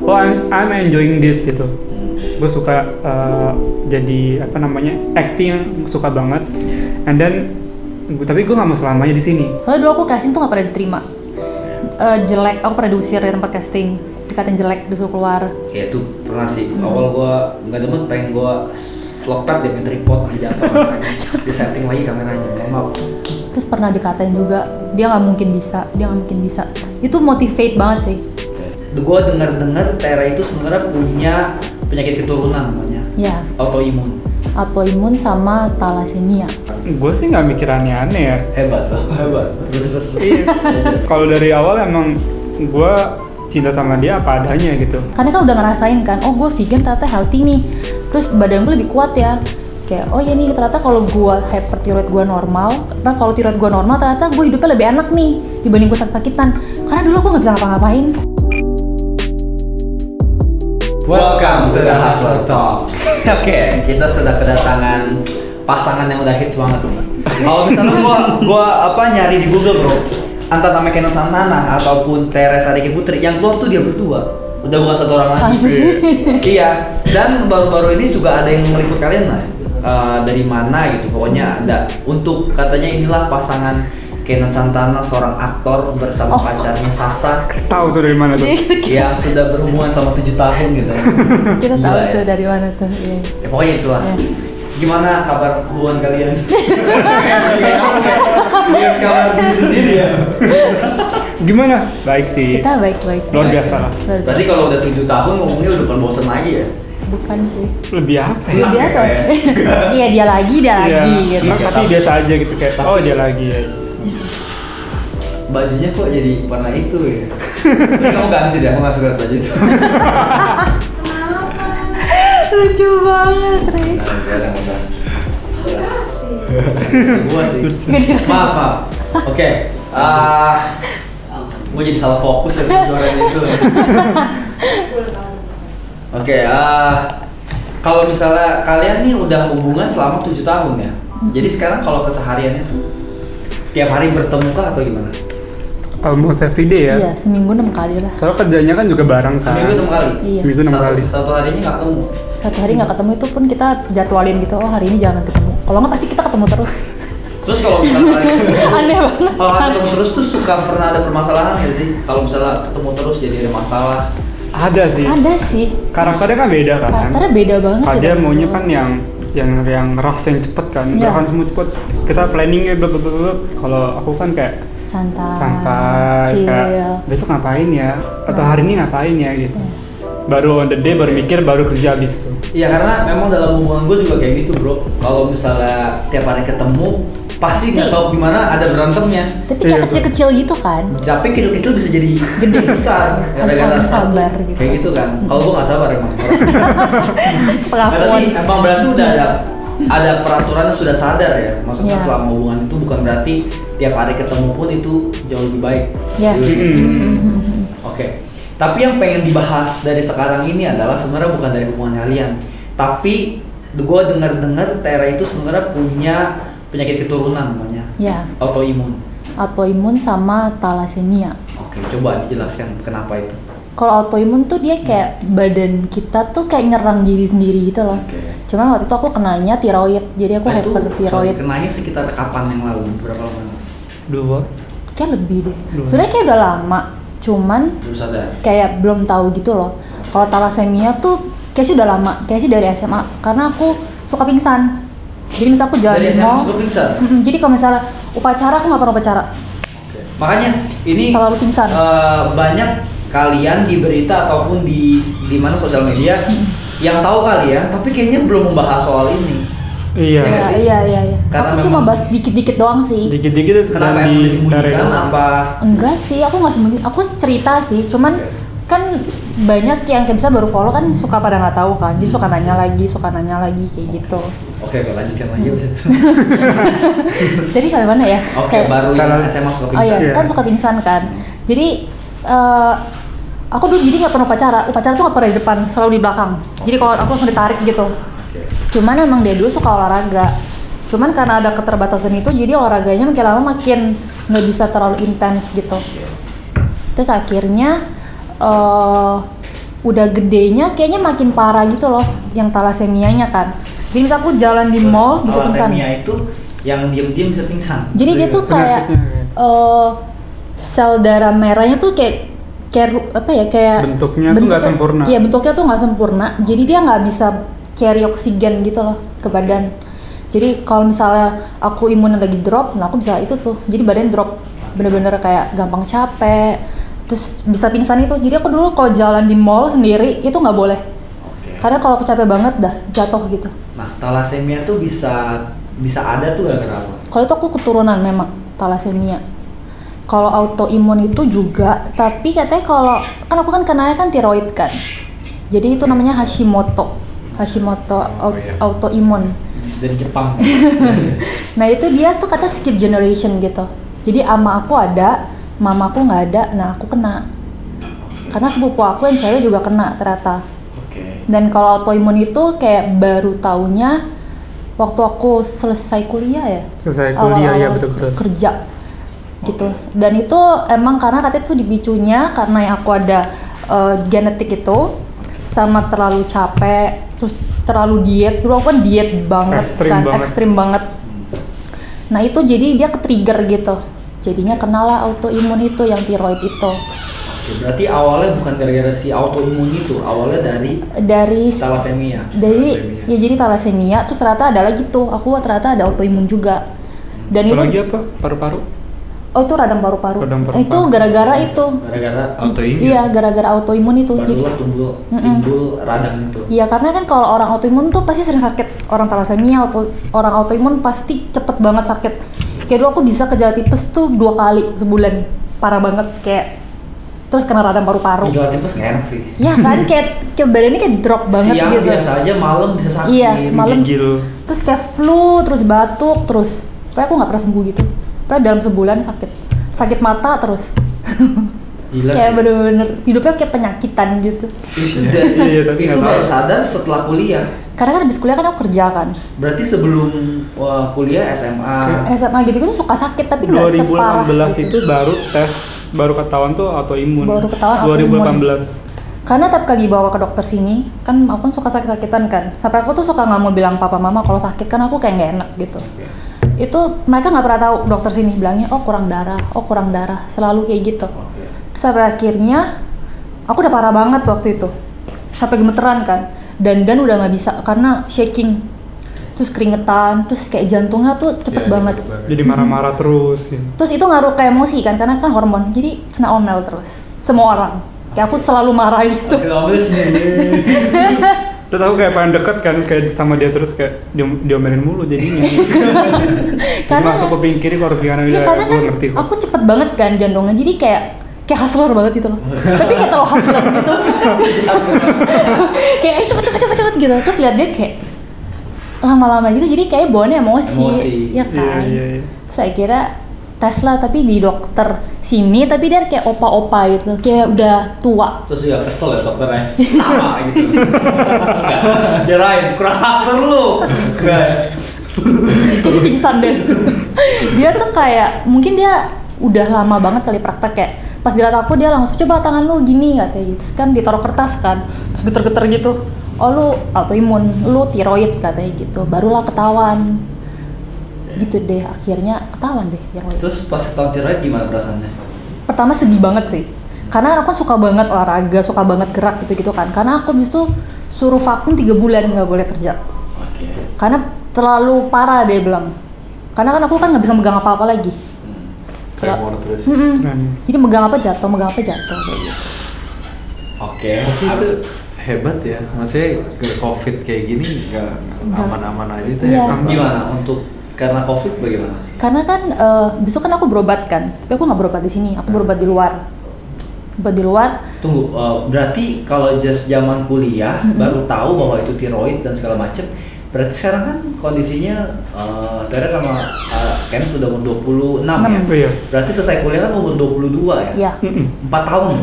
oh I'm enjoying this gitu. Gue suka jadi acting, suka banget. And then tapi gue nggak mau selamanya di sini. Soalnya dulu aku casting tuh nggak pernah diterima. Jelek, aku pernah diusir dari tempat casting, dikatain jelek, disuruh keluar. Ya itu pernah sih. Awal gue nggak demen, pengen gue sloktat dia minta tripod lagi jatuh. Dia setting lagi kameranya, nggak mau. Terus pernah dikatain juga, dia nggak mungkin bisa. Itu motivate banget sih. Gue dengar Tera itu sebenarnya punya penyakit keturunan namanya. Ya. Autoimun sama thalassemia. Gue sih nggak mikir aneh-aneh ya. Hebat. Terus. Iya. Kalau dari awal emang gue cinta sama dia apa adanya gitu. Karena kan udah ngerasain kan, oh gue vegan ternyata healthy nih. Terus badan gue lebih kuat ya. Kayak, oh ya nih ternyata kalau gue hyperthyroid gue normal, kalau thyroid gue normal ternyata gue hidupnya lebih enak nih dibanding gue sakit-sakitan. Karena dulu gue nggak bisa ngapa-ngapain. Welcome to the Hustler Talk. Oke, kita sudah kedatangan pasangan yang udah hits banget nih. Kalau misalnya gua nyari di Google bro, antara namanya Kenan Santana ataupun Teresa Riki Putri, yang keluar tuh dia berdua. Udah bukan satu orang lagi. Iya. Dan baru-baru ini juga ada yang meliput kalian lah. Dari mana gitu, pokoknya ada. Untuk katanya inilah pasangan Kenan Santana, seorang aktor bersama pacarnya Sasa. Tahu tuh dari mana tuh? Yang sudah berhubungan selama 7 tahun gitu. Kita tahu tuh dari mana tuh. Ya, pokoknya itulah. Gimana kabar hubungan kalian? Lihat kabar diri sendiri ya. Gimana? Baik sih. Kita baik-baik. Luar biasa lah. Berarti kalau udah 7 tahun ngomongnya udah bosan lagi ya? Bukan sih. Lebih apa ya? Lebih apa? Iya dia lagi gitu. Nah, tapi biasa aja gitu kayak, oh dia lagi ya. Bajunya kok jadi warna itu ya? Terus kamu ganti deh, aku gak suka baju itu. Lucu banget, Re. Nggak usah. Gua sih. Maaf. Oke. Gue jadi salah fokus ya jualan itu. Oke. Kalau misalnya kalian nih udah hubungan selama 7 tahun ya. Jadi sekarang kalau kesehariannya tuh tiap hari bertemu kah atau gimana? Almost every day ya? Iya, seminggu 6 kali lah. Soalnya kerjanya kan juga bareng kan? Seminggu 6 kali? Iya. Seminggu 6 kali. Satu harinya nggak ketemu? Satu hari nggak ketemu itu pun kita jadwalin gitu, oh hari ini jangan ketemu. Kalau nggak pasti kita ketemu terus. Terus kalau misalnya Aneh banget. Kalau ketemu terus tuh suka pernah ada permasalahan nggak sih? Kalau misalnya ketemu terus jadi ada masalah? Ada sih. Ada sih. Karakternya kan beda kan? Karakternya beda banget. Dia maunya kan yang rush yang cepet kan, gerakan semua cepet. Kita planningnya blablabla. Kalau aku kan kayak santai, chill. kayak besok ngapain ya, atau hari ini ngapain ya gitu. Baru on the day, baru mikir, baru kerja abis itu. Iya karena memang dalam hubungan gue juga kayak gitu bro. Kalau misalnya tiap hari ketemu, pasti nggak tahu gimana ada berantemnya. Tapi kayak kecil-kecil gitu kan. Tapi kecil-kecil bisa jadi gede besar. Harus sabar gitu. Kayak gitu kan. Kalau gue nggak sabar emang. Pengakuan. Tapi emang berarti udah ada peraturan yang sudah sadar ya. Maksudnya selama hubungan itu bukan berarti tiap hari ketemu pun itu jauh lebih baik. Iya. Oke. Tapi yang pengen dibahas dari sekarang ini adalah sebenarnya bukan dari hubungan kalian, tapi gue dengar Tera itu sebenarnya punya penyakit keturunan namanya. Ya. Autoimun sama thalassemia. Oke, coba dijelaskan kenapa itu. Kalau autoimun tuh dia kayak badan kita tuh kayak nyerang diri sendiri gitu loh. Cuman waktu itu aku kenanya tiroid, jadi aku hyperthyroid. Kenanya sekitar kapan yang lalu? Berapa lama? 2. Kayak lebih deh. Sebenarnya kayak udah lama, cuman belum sadar. Kayak belum tahu gitu loh. Kalau thalassemia tuh kayak sih udah lama, kayak sih dari SMA. Karena aku suka pingsan. Jadi misalnya aku jalan di mall. Suka pingsan? Jadi kalau misalnya upacara, aku nggak pernah upacara. Makanya ini selalu pingsan. Banyak kalian di berita ataupun di mana sosial media yang tahu kalian, tapi kayaknya belum membahas soal ini. Iya. Iya. Karena aku cuma bahas dikit-dikit doang sih. Dikit-dikit. Kenapa yang disembunyikan apa? Enggak sih, aku nggak sembunyi. Aku cerita sih, cuman kan banyak yang kayak bisa baru follow kan suka pada nggak tahu kan, jadi suka nanya lagi kayak gitu. Oke, lanjutkan lagi abis itu. Jadi kayak mana ya? Oke, baru yang SMA suka pingsan. Oh iya, kan suka pingsan kan. Jadi aku dulu jadi nggak pernah upacara tuh nggak pernah di depan, selalu di belakang. Jadi kalau aku langsung ditarik gitu. Cuman emang dia dulu suka olahraga. Cuman karena ada keterbatasan itu, jadi olahraganya makin lama makin nggak bisa terlalu intens gitu. Terus akhirnya udah gedenya kayaknya makin parah gitu loh, yang talasemianya kan. Jadi misal aku jalan di mall bisa pingsan. Talasemia itu yang diam-diam bisa pingsan. Jadi dia tuh kayak sel darah merahnya tuh kayak apa ya, kayak bentuknya tuh nggak sempurna. Iya, bentuknya tuh nggak sempurna. Jadi dia nggak bisa carry oksigen gitu loh ke badan. Jadi kalau misalnya aku imunnya lagi drop, nah aku bisa itu tuh. Jadi badan drop, bener-bener kayak gampang capek, terus bisa pingsan itu. Jadi aku dulu kalau jalan di mall sendiri itu nggak boleh. Karena kalau aku capek banget dah jatuh gitu. Nah, talasemia tuh bisa ada tuh gara-gara apa? Kalau itu aku keturunan memang thalassemia. Kalau autoimun itu juga, tapi katanya kalau kan aku kan kenalnya kan tiroid kan. Jadi itu namanya Hashimoto autoimun. Dari Jepang. Nah itu dia tuh kata skip generation gitu. Jadi ama aku ada, mama aku nggak ada, nah aku kena. Karena sepupu aku yang cewek juga kena ternyata. Dan kalau autoimun itu kayak baru taunya waktu aku selesai kuliah ya. Selesai kuliah ya, betul. Kerja gitu. Dan itu emang karena katanya itu dipicunya karena yang aku ada genetik itu sama terlalu capek, terus terlalu diet. Dulu aku kan diet banget, ekstrim banget. Nah itu jadi dia ke-trigger gitu. Jadinya kenalah autoimun itu yang tiroid itu. Berarti awalnya bukan gara-gara si autoimun itu, awalnya dari thalassemia. Ya jadi thalassemia, terus ternyata ada lagi tuh, aku ternyata ada autoimun juga. Dan itu itu lagi apa? Paru-paru? Oh itu radang paru-paru. Itu paru-paru. gara-gara itu. Gara-gara autoimun. Iya, gara-gara autoimun itu. Barulah timbul radang itu. Iya, karena kan kalau orang autoimun tuh pasti sering sakit. Orang thalassemia orang autoimun pasti cepet banget sakit. Kayak dulu aku bisa gejala tipes tuh 2 kali sebulan. Parah banget kayak terus kena radang paru-paru. Gejala tipes nggak enak sih. Iya kan, kayak badannya kayak drop banget siang gitu. Biasa aja, malam bisa sakit. Iya, malam. Gigil. Terus kayak flu, terus batuk, terus. Pokoknya aku nggak pernah sembuh gitu. Pokoknya dalam sebulan sakit mata terus. Gila kayak sih. bener-bener hidupnya kayak penyakitan gitu. Iya, tapi itu nggak baru tahu. sadar setelah kuliah. Karena kan habis kuliah kan aku kerja kan. Berarti sebelum kuliah SMA. SMA gitu-gitu suka sakit tapi nggak separah 2016 gitu. itu baru ketahuan tuh autoimun. Baru ketahuan autoimun. 2018. Karena tiap kali dibawa ke dokter sini, kan aku kan suka sakit-sakitan kan. Sampai aku tuh suka nggak mau bilang papa mama kalau sakit, kan aku kayak nggak enak gitu. Itu mereka nggak pernah tahu, dokter sini bilangnya oh kurang darah, selalu kayak gitu. Sampai akhirnya aku udah parah banget waktu itu, sampai gemeteran kan, dan udah nggak bisa karena shaking, terus keringetan, terus kayak jantungnya tuh cepet banget. Jadi marah-marah terus. Ya. Terus itu ngaruh ke emosi kan, karena kan hormon, jadi kena omel terus, semua orang. Kayak aku selalu marah gitu. Terus aku kayak pengen deket kan, kayak sama dia terus kayak diomelin mulu jadinya. Karena masuk kuping kiri, kuping kanan, ya, karena gue kan ngerti kok. aku cepet banget kan jantungnya, jadi kayak hustler banget gitu loh. Tapi kayak terlalu hustler gitu. Kayak cepet gitu. Terus lihat dia kayak lama-lama gitu, jadi kayak bawaannya emosi. Ya kan. Iya. Saya kira tes lah, tapi di dokter sini, tapi dia kayak opa-opa gitu, kayak udah tua. Terus juga kesel ya dokternya. Sama gitu. Kirain kurang hustler lu. Jadi pingsan deh. Dia tuh kayak mungkin dia udah lama banget kali praktek, kayak pas dilihat aku dia langsung coba tangan lu gini katanya gitu. Terus kan ditaruh kertas kan, terus geter-geter gitu. Oh lu autoimun, lu tiroid katanya gitu. Barulah ketahuan. Gitu deh, akhirnya ketahuan deh tiroid. Terus pas ketahuan tiroid gimana perasaannya? Pertama sedih banget sih. Karena aku kan suka banget olahraga, suka banget gerak gitu-gitu kan. Karena aku habis itu suruh vakum 3 bulan nggak boleh kerja. Karena terlalu parah dia bilang. Karena kan aku kan nggak bisa megang apa-apa lagi. Tremor terus. Jadi megang apa jatuh kayak gitu. Oke. Itu hebat ya. Maksudnya ke COVID kayak gini nggak aman-aman aja tuh. Iya. Gimana untuk karena COVID bagaimana sih? Karena kan besok kan aku berobat kan. Tapi aku nggak berobat di sini, aku berobat di luar. Tunggu, berarti kalau zaman kuliah baru tahu bahwa itu tiroid dan segala macem. Berarti sekarang kan kondisinya Tera sama Ken sudah umur 26 ya? Iya. Berarti selesai kuliah kan umur 22 ya? Iya. 4 tahun?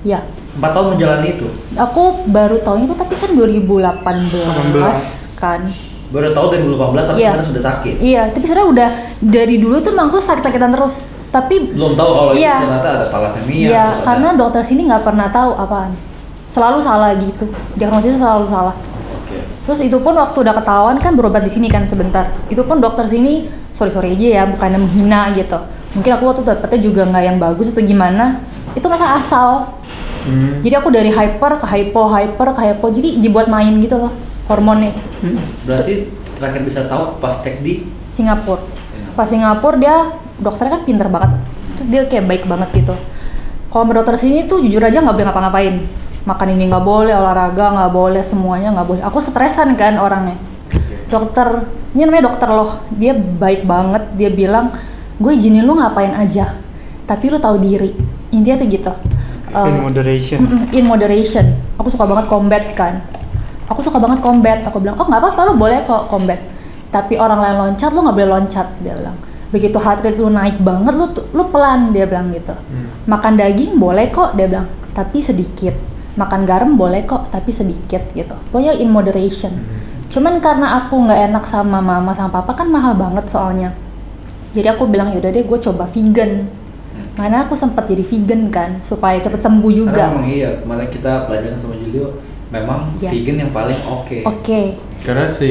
Iya. 4 tahun menjalani itu? Aku baru tahu itu tapi kan 2018 kan. Baru tahu 2018 tapi sebenarnya sudah sakit? Iya, tapi sebenarnya udah dari dulu tuh emang aku sakit-sakitan terus. Tapi belum tahu kalau itu ternyata ada thalassemia. Iya, karena dokter sini nggak pernah tahu apaan. selalu salah gitu, diagnosisnya selalu salah. Oke. Terus itu pun waktu udah ketahuan kan berobat di sini kan sebentar. Itu pun dokter sini sorry aja ya, bukannya menghina gitu. Mungkin aku waktu dapetnya juga nggak yang bagus atau gimana. Itu mereka asal. Jadi aku dari hyper ke hypo, jadi dibuat main gitu loh hormonnya. Berarti terakhir bisa tahu pas cek di Singapura. Pas Singapura dia dokternya kan pinter banget. Terus dia kayak baik banget gitu. Kalau sama dokter sini tuh jujur aja nggak boleh ngapa-ngapain. Makan ini nggak boleh, olahraga nggak boleh, semuanya nggak boleh. Aku stresan kan orangnya. Dokter, ini namanya dokter loh. Dia baik banget. Dia bilang, gue izinin lu ngapain aja, tapi lu tahu diri. Intinya tuh gitu. In moderation. In moderation. Aku suka banget combat kan. Aku suka banget combat. Aku bilang, oh nggak apa-apa, lu boleh kok combat. Tapi orang lain loncat, lu nggak boleh loncat. Dia bilang. Begitu heart rate lu naik banget, lu pelan. Dia bilang gitu. Makan daging boleh kok. Dia bilang, tapi sedikit. Makan garam boleh kok, tapi sedikit gitu. Pokoknya in moderation. Cuman karena aku nggak enak sama mama sama papa kan mahal banget soalnya. Jadi aku bilang yaudah deh gue coba vegan. Mana aku sempat jadi vegan kan supaya cepet sembuh juga. Karena memang iya, kemarin kita pelajaran sama Julio, memang vegan yang paling oke. Karena si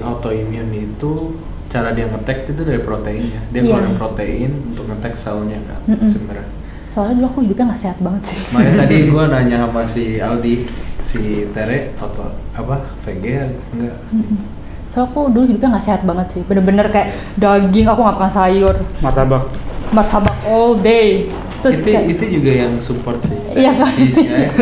autoimmune itu cara dia ngetek itu dari proteinnya. Dia keluarin protein untuk ngetek selnya kan sebenarnya. Soalnya dulu aku hidupnya nggak sehat banget sih. Makanya tadi gue nanya sama si Aldi, si Tere atau apa VG enggak? Soalnya aku dulu hidupnya nggak sehat banget sih. Bener-bener kayak daging, aku nggak makan sayur. Martabak all day. Terus itu juga yang support sih. Iya kan?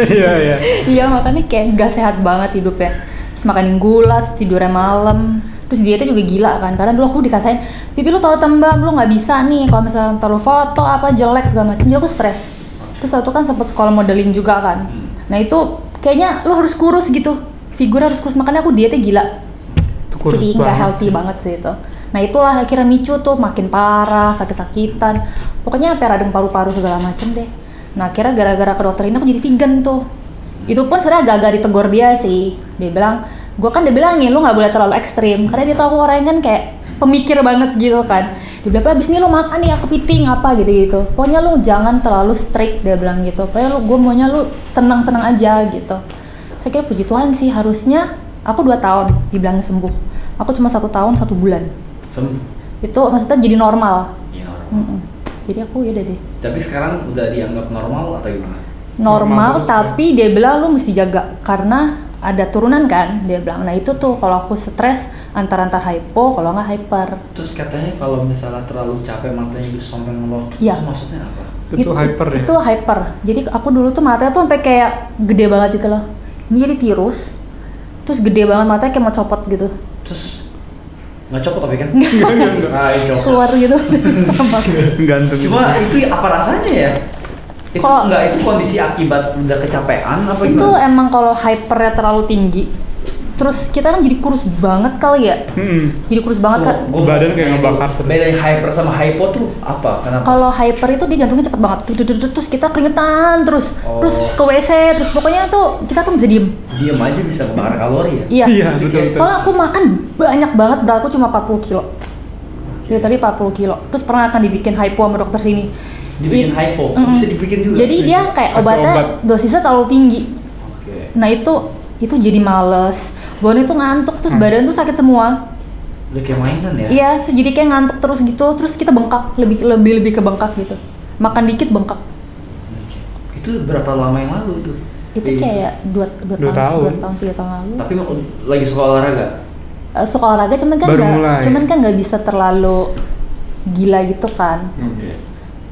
Iya. Iya makanya kayak nggak sehat banget hidupnya. Terus makanin gula, terus tidurnya malam. Terus dietnya juga gila kan, karena dulu aku dikasain, Pipi lu tahu tembam, lu nggak bisa nih kalau misalnya terlalu foto apa jelek segala macam. Jadi aku stres. Terus waktu kan sempet sekolah modeling juga kan. Nah itu kayaknya lu harus kurus gitu, figur harus kurus, makanya aku dietnya gila. Jadi nggak healthy banget sih itu. Nah itulah akhirnya micu tuh makin parah, sakit-sakitan. Pokoknya sampai radang paru-paru segala macem deh. Nah akhirnya gara-gara ke dokter ini aku jadi vegan tuh. Itu pun sebenarnya agak-agak ditegur dia sih. Dia bilang, gue kan dia bilangin lu nggak boleh terlalu ekstrim. Karena dia tahu aku orangnya kan kayak pemikir banget gitu kan. Dia bilang, abis ini lu makan nih kepiting apa gitu-gitu. Pokoknya lu jangan terlalu strict, dia bilang gitu. Pokoknya gue maunya lu senang-senang aja gitu. Saya kira puji Tuhan sih, harusnya aku 2 tahun dibilangnya sembuh. Aku cuma 1 tahun 1 bulan. Itu maksudnya jadi normal. Iya normal. Jadi aku yaudah deh. Tapi sekarang udah dianggap normal atau gimana? Normal tapi dia bilang lu mesti jaga karena ada turunan kan, dia bilang. Nah itu tuh kalau aku stres antar hypo, kalau nggak hyper. Terus katanya kalau misalnya terlalu capek matanya bisa sampai ngelotok. Iya. Itu maksudnya apa? Itu hyper ya? Itu hyper. Jadi aku dulu tuh matanya tuh sampai kayak gede banget gitu loh. Ini jadi tirus. Terus gede banget matanya kayak mau copot gitu. Terus nggak copot tapi kan? Enggak. Keluar gitu sama. Gantung. Cuma itu apa rasanya ya? Itu itu kondisi akibat udah kecapean apa gimana? Itu emang kalau hypernya terlalu tinggi. Terus kita kan jadi kurus banget kali ya. Jadi kurus banget kan. Badan kayak ngebakar terus. Beda hyper sama hypo tuh apa? Kenapa? Kalau hyper itu dia jantungnya cepet banget. Terus kita keringetan terus. Terus ke WC, terus pokoknya tuh kita tuh bisa diem. Diem aja bisa ngebakar kalori ya? Iya, betul. Soalnya aku makan banyak banget, beratku cuma 40 kilo. Jadi tadi 40 kilo. Terus pernah akan dibikin hypo sama dokter sini. Dibikin hypo? Bisa dibikin juga? Jadi dia kayak obatnya dosisnya terlalu tinggi. Nah itu jadi males. Bawaannya tuh ngantuk, terus badan tuh sakit semua. Udah kayak mainan ya? Iya, terus jadi kayak ngantuk terus gitu. Terus kita bengkak, lebih ke bengkak gitu. Makan dikit bengkak. Itu berapa lama yang lalu tuh? Itu kayak 2 tahun, 3 tahun lalu. Tapi lagi suka olahraga? Suka olahraga cuman kan nggak bisa terlalu gila gitu kan.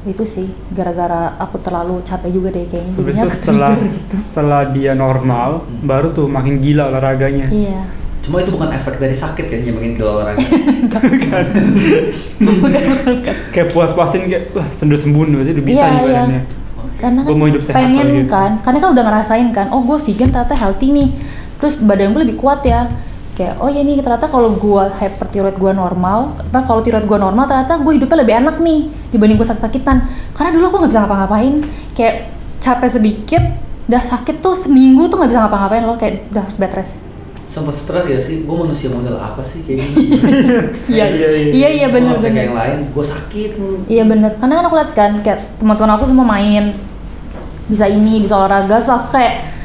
Itu sih gara-gara aku terlalu capek juga deh kayaknya. Jadinya setelah dia normal baru tuh makin gila olahraganya. Iya. Cuma itu bukan efek dari sakit kan yang makin gila olahraga? Bukan. Kayak puas-puasin kayak wah sembuh aja udah bisa nih badannya. Karena kan mau hidup sehat pengen gitu. kan, karena kan udah ngerasain kan, oh gue vegan ternyata healthy nih. Terus badan gue lebih kuat ya. Kayak oh ya nih ternyata kalau gue hyperthyroid gue normal, kalau thyroid gue normal ternyata gue hidupnya lebih enak nih dibanding gue sakit-sakitan. Karena dulu aku nggak bisa ngapa-ngapain, kayak capek sedikit, udah sakit tuh seminggu tuh nggak bisa ngapa-ngapain loh, kayak udah harus bed rest. Sempet stres ya sih, gue manusia model apa sih kayak gini? Iya bener. Kayak yang lain, gue sakit. Iya bener, karena kan aku lihat kan kayak teman-teman aku semua main, bisa olahraga, so aku kayak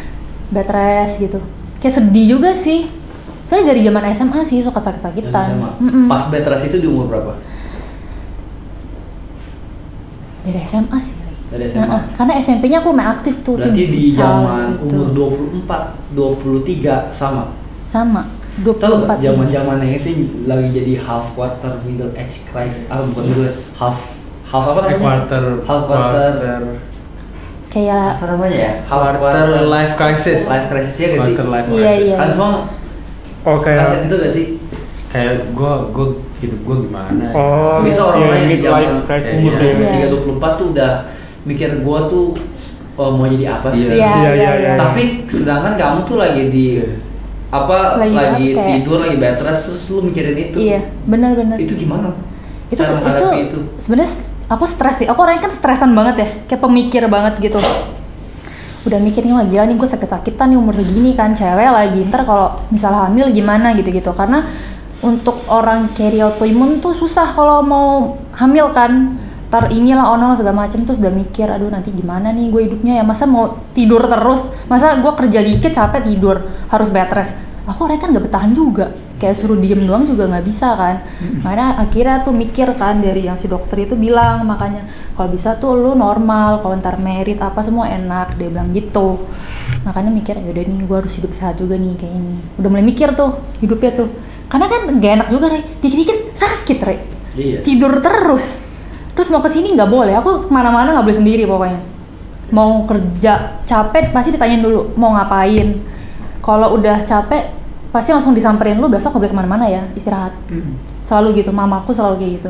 bed rest gitu. Kayak sedih juga sih. Soalnya dari zaman SMA sih suka sakit-sakitan. Pas bed rest itu di umur berapa? Dari SMA sih. Dari SMA. Karena SMP-nya aku main aktif tuh. Berarti tim di futsal zaman gitu. umur 24, 23 sama. Sama. Tahu nggak 24. zaman yang itu lagi jadi half quarter middle age crisis, bukan middle, half apa namanya? Half quarter Kayak apa namanya ya? Quarter life crisis. Life crisis ya gak sih? Quarter life Iya, crisis. iya. Kan semua Oke. ngerasain itu gak sih? Kayak gue hidup gue gimana ya? Oh, Bisa iya, orang-orang yang di midlife zaman crisis Iya. gitu ya. Iya. 23-24 tuh udah mikir gua tuh mau jadi apa sih? Iya. Iya. Tapi sedangkan kamu tuh lagi di lagi kayak- tidur, lagi bed rest, terus lu mikirin itu. Iya, benar-benar. Itu gimana? Itu Cara menghadapi itu. sebenarnya aku stres sih. Aku orangnya kan stresan banget ya, kayak pemikir banget gitu. Udah mikir nih, wah gila nih gue sakit-sakitan nih umur segini kan, cewek lagi. Ntar kalau misalnya hamil gimana gitu-gitu. Karena untuk orang carry autoimun tuh susah kalau mau hamil kan. Ntar inilah onol segala macem, terus udah mikir, aduh nanti gimana nih gue hidupnya ya, masa mau tidur terus, masa gue kerja dikit capek tidur, harus bed rest. Aku orangnya kan gak bertahan juga, kayak suruh diem doang juga gak bisa kan. Makanya akhirnya tuh mikir kan, dari yang si dokter itu bilang, makanya kalau bisa tuh lu normal, kalau ntar merit apa semua enak, dia bilang gitu. Makanya mikir, yaudah nih gue harus hidup sehat juga nih kayak ini. Udah mulai mikir tuh hidupnya tuh, karena kan gak enak juga Re, dikit-dikit sakit Re, Iya. tidur terus mau kesini nggak boleh, aku kemana-mana nggak boleh sendiri pokoknya. Mau kerja capek pasti ditanyain dulu mau ngapain. Kalau udah capek pasti langsung disamperin, lu besok nggak boleh kemana-mana ya, istirahat. Selalu gitu, mamaku selalu kayak gitu.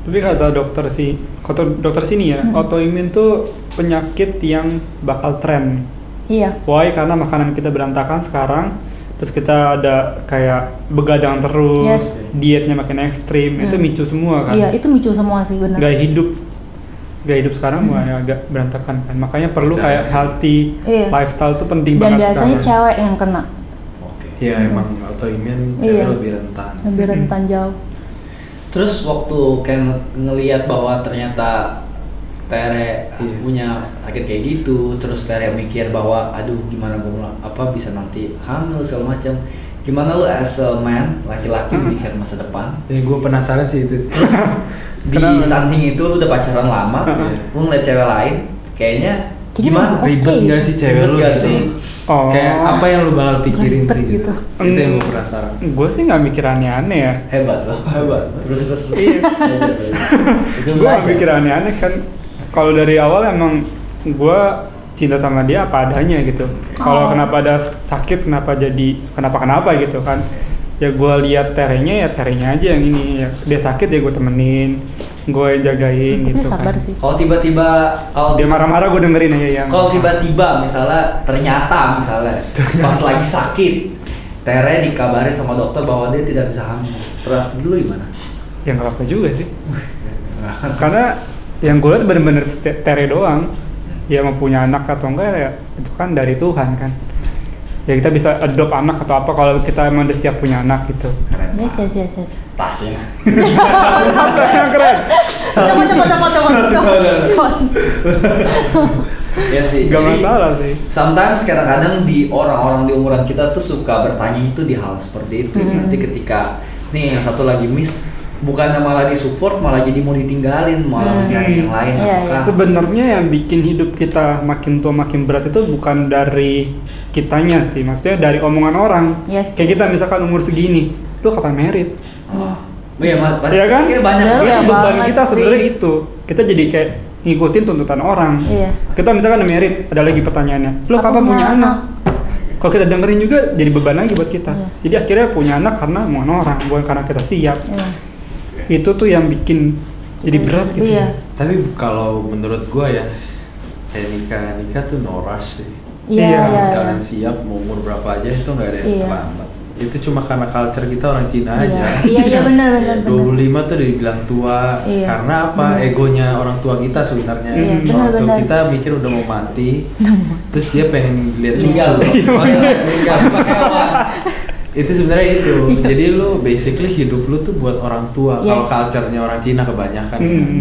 Tapi kata dokter sini ya, autoimun tuh penyakit yang bakal tren. Iya. Why? Karena makanan kita berantakan sekarang, terus kita ada kayak begadang terus, Yes. dietnya makin ekstrim, itu micu semua kan. Iya, itu micu semua sih benar. Gaya hidup sekarang mulai agak berantakan kan. Makanya perlu kayak healthy Iya. lifestyle tuh penting Dan banget biasanya sekarang. cewek yang kena, Oke. Iya emang autoimun Iya. cewek lebih rentan. lebih rentan jauh. Terus waktu kayak ngelihat bahwa ternyata Tere Iya. punya sakit kayak gitu, terus Tere mikir bahwa aduh gimana gue bisa nanti hamil segala macam. Gimana lu as a man, laki-laki mikir masa depan? Ya gue penasaran sih itu. Terus di Kenapa? samping itu lu udah pacaran lama, lu ngeliat cewek lain, kayaknya gimana? Oke. Ribet gak sih cewek lu Ribet gak gitu? sih? Oh, Kayak apa yang lu bakal pikirin Ribet sih gitu? gitu. Itu yang gue penasaran. gue sih nggak mikir aneh-aneh ya. Hebat loh, hebat. Terus. Iya. Itu Gue gak belajar. mikir aneh-aneh kan. Kalau dari awal emang gue cinta sama dia apa adanya gitu. Kalau kenapa ada sakit, kenapa gitu kan. Ya gue lihat Terenya, ya Terenya aja yang ini. Ya, dia sakit ya gue temenin, gue jagain Tapi gitu sabar kan. sih. Kalau tiba-tiba Dia marah-marah gue dengerin aja yang. Kalau tiba-tiba misalnya pas lagi sakit, Tere dikabarin sama dokter bahwa dia tidak bisa hamil. Terus dulu gimana? Ya nggak apa juga sih. Karena yang gue lihat bener-bener Tere doang. Dia mau punya anak atau enggak ya itu kan dari Tuhan kan. Ya kita bisa adopt anak atau apa kalau kita emang udah siap punya anak gitu. Keren. Yes. Tasnya. Keren. Cepet. Ya sih. Gak jadi, masalah sih. sometimes kadang-kadang di orang-orang di umuran kita tuh suka bertanya itu di hal seperti itu. Nanti ketika nih yang satu lagi miss, bukannya malah disupport, malah jadi mau ditinggalin, malah mencari yang lain. Iya, Apakah Sebenarnya yang bikin hidup kita makin tua makin berat itu bukan dari kitanya sih, maksudnya dari omongan orang. Yes. Kayak kita misalkan umur segini, lu kapan merit? Iya, Iya kan? banyak. Iya, Itu beban banget kita sebenarnya sih. itu. Kita jadi kayak ngikutin tuntutan orang. Iya. Kita misalkan udah merit, ada lagi pertanyaannya, lu Kapan kapan punya punya anak? anak? Kalau kita dengerin juga jadi beban lagi buat kita. Iya. Jadi akhirnya punya anak karena omongan orang, bukan karena kita siap. Iya. Itu tuh yang bikin jadi berat gitu. Iya. Tapi kalau menurut gue ya, kayak nikah tuh no rush sih. Iya. Kalian siap mau umur berapa aja itu nggak ada yang Iya. terlambat. Itu cuma karena culture kita orang Cina aja. Iya benar. 25 tuh dibilang tua. Iya. Karena apa? Benar. Egonya orang tua kita sebenarnya. Iya, Waktu benar. kita mikir udah mau mati, terus dia pengen lihat Tinggal. lucu. Tinggal pakai apa? Itu sebenarnya itu. Iya. Jadi lu basically hidup lu tuh buat orang tua. Yes. Kalau culture-nya orang Cina kebanyakan.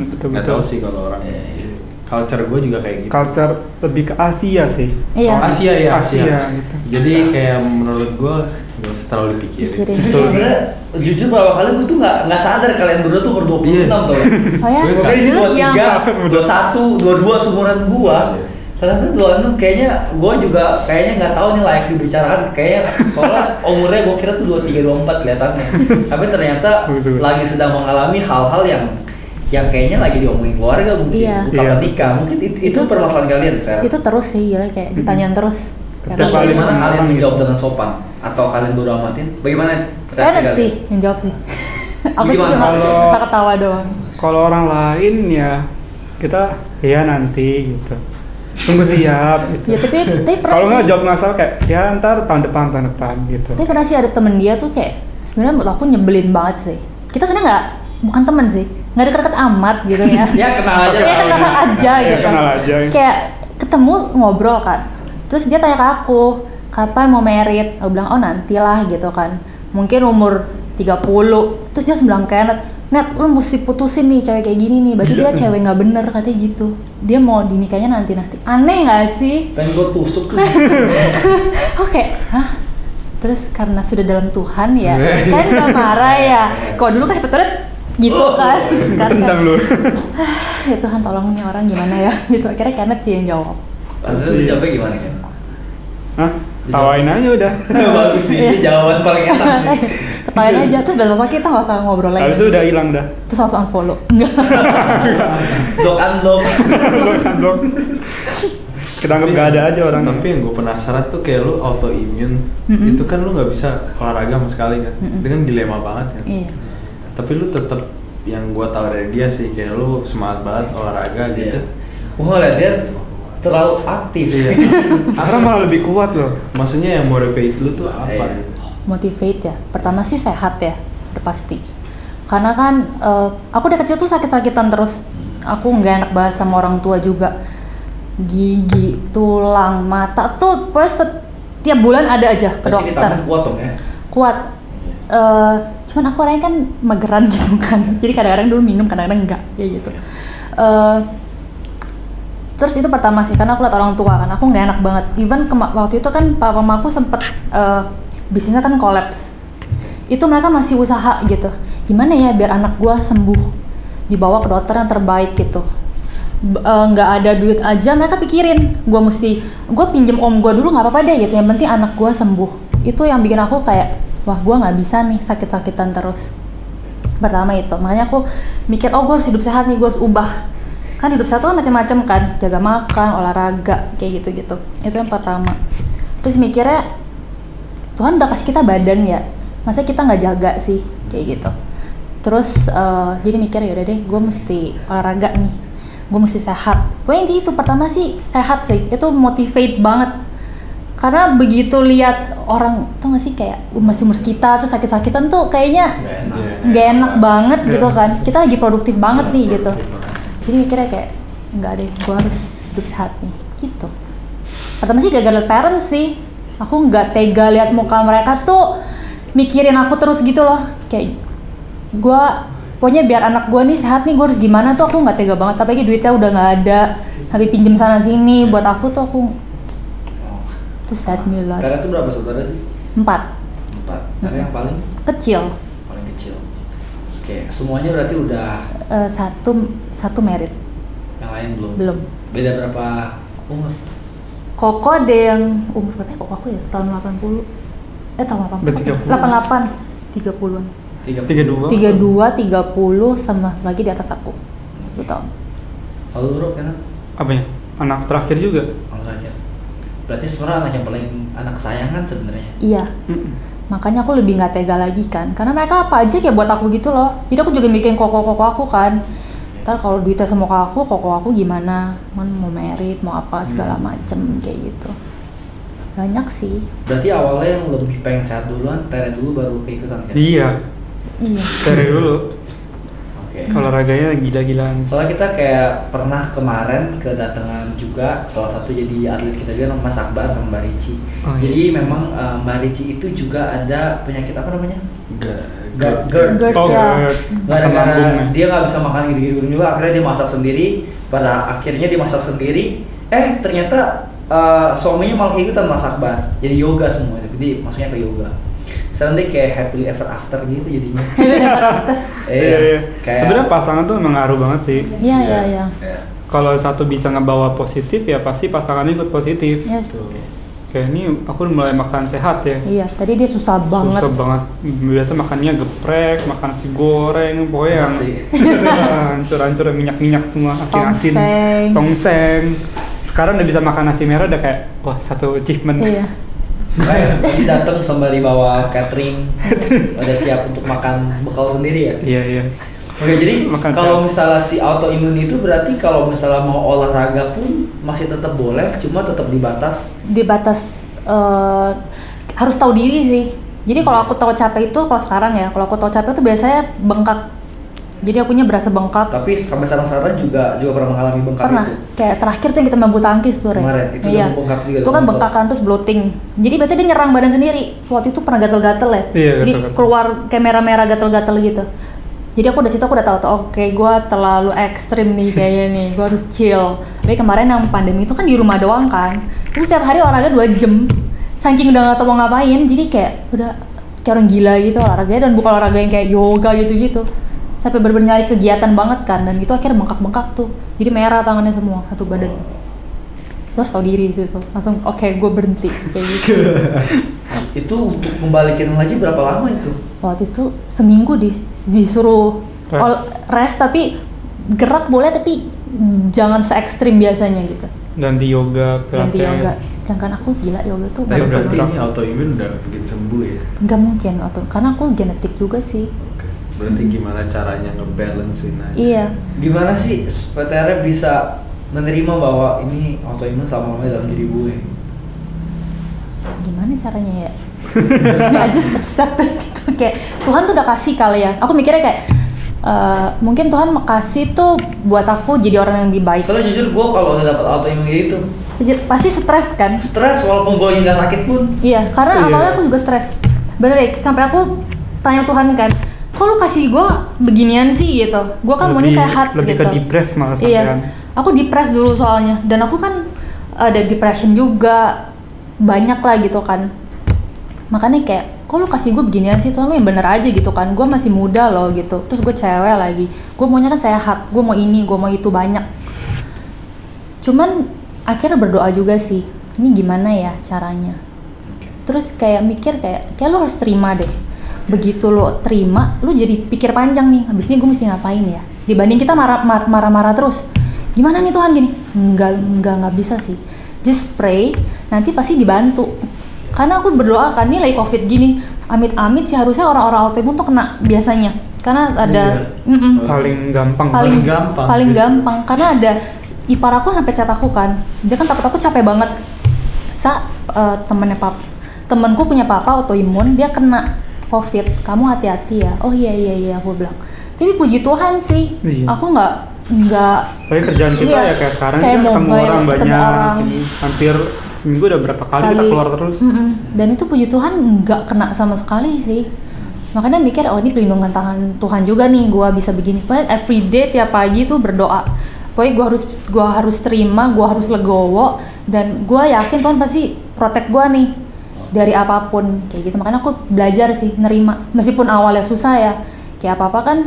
Betul. Nggak tahu sih kalau orang culture gue juga kayak gitu. Culture lebih ke Asia sih. Iya. Asia ya, Asia gitu. Jadi kayak menurut gue nggak usah terlalu dipikirin. Pikirin. Sebenarnya jujur beberapa kali gue tuh nggak sadar kalian berdua tuh ber-26 tau. Oh ya? Makanya ini Dulu yang 23, 21, 22 seumuran gua. Ternyata 26 kayaknya gua juga kayaknya nggak tahu nih layak dibicarakan. Kayaknya soalnya umurnya gua kira tuh 23, 24 kelihatannya. Tapi ternyata lagi sedang mengalami hal-hal yang kayaknya lagi diomongin keluarga mungkin. Iya. Bukan nikah. Mungkin itu permasalahan kalian sekarang. itu terus sih ya, kayak ditanyain terus. Terus Karena- Bagaimana kalian menjawab dengan sopan? Atau kalian bodo amatin? Bagaimana reaksi Kenneth kalian? sih yang jawab sih. Aku sih Gimana? cuma Kalau- ketawa-ketawa doang. Kalau orang lain ya kita ya nanti gitu. Tunggu siap gitu. Ya tapi pernah Kalau nggak sih. jawab ngasal kayak ya ntar tahun depan gitu. Tapi pernah sih ada temen dia tuh kayak sebenarnya menurut aku nyebelin banget sih. Kita sebenarnya bukan temen sih, nggak deket-deket amat gitu ya. Ya kenal aja lah. Ya kenal aja Ya, gitu. kenal aja. Kayak ketemu ngobrol kan. Terus dia tanya ke aku, kapan mau merit? Aku bilang, oh nantilah gitu kan. Mungkin umur 30. Terus dia bilang Kenneth, Net, lu mesti putusin nih cewek kayak gini nih. Berarti dia cewek nggak bener katanya gitu. Dia mau dinikahnya nanti. Aneh nggak sih? Pengen gue tusuk tuh. Oke, hah? Terus karena sudah dalam Tuhan ya, kan gak marah ya. Kalau dulu kan cepet gitu kan. Sekarang Tendang kan, lu. ya Tuhan tolong nih orang gimana ya gitu. Akhirnya Kenneth sih yang jawab. Maksudnya lu jawabnya gimana kan? Hah? Tawain aja udah. Bagus sih, ini jawaban paling enak. Ketawain aja, terus besok kita nggak usah ngobrol lagi. Habis itu udah hilang dah. Terus langsung unfollow. Enggak. Blok unblock. Blok. Kita anggap gak ada aja orang. Tapi yang gue penasaran tuh kayak lu autoimmune, Mm-mm. itu kan lu nggak bisa olahraga sama sekali kan, Mm-mm. itu kan dilema banget kan. Iya. Tapi lu tetap yang gue tahu dari dia sih kayak lu semangat banget olahraga gitu. Wah, lihat dia terlalu aktif. Iya. Sekarang malah lebih kuat loh. Maksudnya yang motivate lu tuh apa? Iya. Gitu? Motivate ya. Pertama sih sehat ya, udah pasti. Karena kan aku dari kecil tuh sakit-sakitan terus. Aku nggak enak banget sama orang tua juga. Gigi, tulang, mata tuh pokoknya setiap bulan ada aja ke Berarti kita dokter. pun kuat dong ya. Kuat. Cuman aku orangnya kan mageran gitu kan. Jadi kadang-kadang dulu minum, kadang-kadang enggak, kayak gitu. Terus itu pertama sih, karena aku lihat orang tua kan, aku nggak enak banget. Even waktu itu kan papa mamaku sempet bisnisnya kan kolaps. Itu mereka masih usaha gitu. Gimana ya biar anak gua sembuh, dibawa ke dokter yang terbaik gitu. Nggak ada duit aja mereka pikirin gue pinjem om gue dulu nggak apa-apa deh gitu, yang penting anak gue sembuh. Itu yang bikin aku kayak wah gue nggak bisa nih sakit-sakitan terus. Pertama itu makanya aku mikir gue harus hidup sehat nih, gue harus ubah. Kan hidup sehat tuh kan macam-macam kan, jaga makan, olahraga kayak gitu-gitu. Itu yang pertama. Terus mikirnya Tuhan udah kasih kita badan ya, masa kita nggak jaga sih kayak gitu. Terus jadi mikir ya udah deh gue mesti olahraga nih, gue mesti sehat. Pokoknya intinya itu pertama sih sehat sih, itu motivate banget. Karena begitu lihat orang tuh nggak sih kayak masih umur kita terus sakit-sakitan tuh kayaknya nggak enak banget gitu kan. Kita lagi produktif banget nih gitu. Jadi mikirnya kayak nggak deh, gue harus hidup sehat nih gitu. Pertama sih gagal parents sih. Aku nggak tega lihat muka mereka tuh mikirin aku terus gitu loh. Kayak gue pokoknya biar anak gue nih sehat nih, gue harus gimana tuh aku nggak tega banget. Tapi duitnya udah nggak ada, tapi pinjem sana sini buat aku tuh aku tuh sad me lot. Karena itu berapa saudara sih? 4 Karena yang paling kecil. kecil. Oke, semuanya berarti udah. Satu merit, Yang lain belum. belum. Beda berapa umur? Koko ada yang umur berapa ya koko aku ya? Tahun 80. Tahun 80. Udah 30. 88, 30-an. 32. 32, 30 sama satu lagi di atas aku. 1 tahun. Kalau bro kan Apanya? Anak terakhir juga. terakhir. Berarti sebenarnya anak yang paling anak kesayangan sebenarnya. Iya. Makanya aku lebih nggak tega lagi kan. Karena mereka apa aja kayak buat aku gitu loh. Jadi aku juga mikirin koko aku kan. Ntar kalau duitnya semua ke aku, koko aku gimana? Mau merit, mau apa segala macem kayak gitu. Banyak sih. Berarti awalnya yang lebih pengen sehat duluan, Tere dulu baru keikutan kan? Iya. Iya. Dari dulu. Oke. Olahraganya gila-gilaan. Soalnya kita kayak pernah kemarin kedatangan juga salah satu jadi atlet kita juga Mas Akbar sama Mbak Ricci. Oh, iya. Jadi memang Mbak Ricci itu juga ada penyakit apa namanya? GERD. GERD Oh, ya. GERD. Asam lambung. Gara-gara dia nggak bisa makan gitu-gitu juga, akhirnya dia masak sendiri pada akhirnya dimasak sendiri, ternyata suaminya malah ikutan masak bar, jadi yoga semua, jadi maksudnya ke yoga. Sekarang dia kayak happily ever after gitu jadinya. Iya. Kayak Sebenarnya pasangan tuh memang ngaruh banget sih. Iya. Kalau satu bisa ngebawa positif ya pasti pasangannya ikut positif. Yes. Kayak ini aku mulai makan sehat ya. Iya, tadi dia susah banget. Susah banget. Biasa makannya geprek, makan nasi goreng, pokoknya yang Enak sih. hancur-hancur minyak-minyak semua, asin-asin, tongseng. Sekarang udah bisa makan nasi merah udah kayak wah satu achievement. Iya. Tadi datang sembari bawa catering, udah siap untuk makan bekal sendiri ya. Iya. Oke, jadi Makan kalau sehat. misalnya si autoimun itu berarti kalau misalnya mau olahraga pun masih tetap boleh, cuma tetap Di batas harus tahu diri sih. Jadi kalau aku tahu capek itu, kalau sekarang ya, kalau aku tahu capek itu biasanya bengkak. Jadi akunya berasa bengkak. Tapi sampai sekarang juga pernah mengalami bengkak Pernah. itu. Kayak terakhir tuh yang kita main bulu tangkis tuh, Re. Kemarin, itu Iya. udah bengkak juga, Itu kan udah bengkak kan terus bloating. Jadi biasanya dia nyerang badan sendiri. Waktu itu pernah gatel-gatel ya. Iya, Jadi gatel-gatel. keluar kayak merah-merah gatel-gatel gitu. Jadi aku dari situ aku udah tahu tuh, oke, gue terlalu ekstrim nih kayaknya nih, gue harus chill. Tapi kemarin yang pandemi itu kan di rumah doang kan, terus setiap hari olahraga 2 jam, saking udah nggak tahu mau ngapain, jadi kayak udah kayak orang gila gitu olahraganya, dan bukan olahraga yang kayak yoga gitu-gitu, sampai bener-bener nyari kegiatan banget kan, dan itu akhirnya bengkak-bengkak tuh, jadi merah tangannya semua, satu badan. Terus tahu diri di situ, langsung oke, gue berhenti kayak gitu. Itu untuk membalikin lagi berapa lama itu? Waktu itu seminggu disuruh rest, tapi gerak boleh tapi jangan se ekstrim biasanya gitu. Ganti yoga, Ganti pilates. yoga. Sedangkan aku gila yoga tuh Tapi Udah berarti gerak. ini autoimun udah bikin sembuh ya? nggak mungkin karena aku genetik juga sih. Oke. Berarti gimana caranya ngebalancein aja? Iya. Gimana sih PTR bisa menerima bahwa ini autoimun selama-lamanya dalam diri gue? Gimana caranya ya? Ya just accept it gitu. Kayak Tuhan tuh udah kasih kali ya. Aku mikirnya kayak mungkin Tuhan kasih tuh buat aku jadi orang yang lebih baik. Soalnya jujur gue kalau udah dapat autoimun gitu, Pasti stres kan? stres walaupun gue nggak sakit pun. Iya, karena Iya. awalnya aku juga stres. Bener ya, sampai aku tanya Tuhan kan, kok lu kasih gue beginian sih gitu. Gue kan maunya sehat lebih gitu. ke depres malah Iya, sampean. aku depres dulu soalnya, dan aku kan ada depression juga, banyak lah gitu kan. Makanya kayak, kok lu kasih gue beginian sih, Tuhan lu yang bener aja gitu kan. Gue masih muda loh gitu, terus gue cewek lagi. Gue maunya kan sehat, gue mau ini, gue mau itu banyak. Cuman akhirnya berdoa juga sih, ini gimana ya caranya. Terus kayak mikir kayak lu harus terima deh. Begitu lo terima, lu jadi pikir panjang nih, habis ini gue mesti ngapain ya. Dibanding kita marah-marah terus. Gimana nih Tuhan gini? Enggak bisa sih. Just pray, nanti pasti dibantu. Karena aku berdoa kan, ini lagi COVID gini, amit-amit sih harusnya orang-orang autoimun tuh kena biasanya. Karena ada Paling gampang. paling gampang. paling gampang karena ada ipar aku sampai chat aku kan, dia kan takut aku capek banget. Temenku punya papa autoimun, dia kena COVID, kamu hati-hati ya. Oh iya aku bilang. Tapi puji Tuhan sih, Iya. aku nggak Tapi kerjaan kita Iya, ya kayak sekarang kayak kita ketemu mobile, orang ketemu banyak, orang. ini hampir seminggu udah berapa kali kita keluar terus. Dan itu puji Tuhan nggak kena sama sekali sih. Makanya mikir, oh ini pelindungan tangan Tuhan juga nih, gua bisa begini. Pokoknya everyday tiap pagi tuh berdoa. Pokoknya gua harus terima, gua harus legowo, dan gua yakin Tuhan pasti protect gua nih dari apapun kayak gitu. Makanya aku belajar sih nerima, meskipun awalnya susah ya. Kayak apa kan,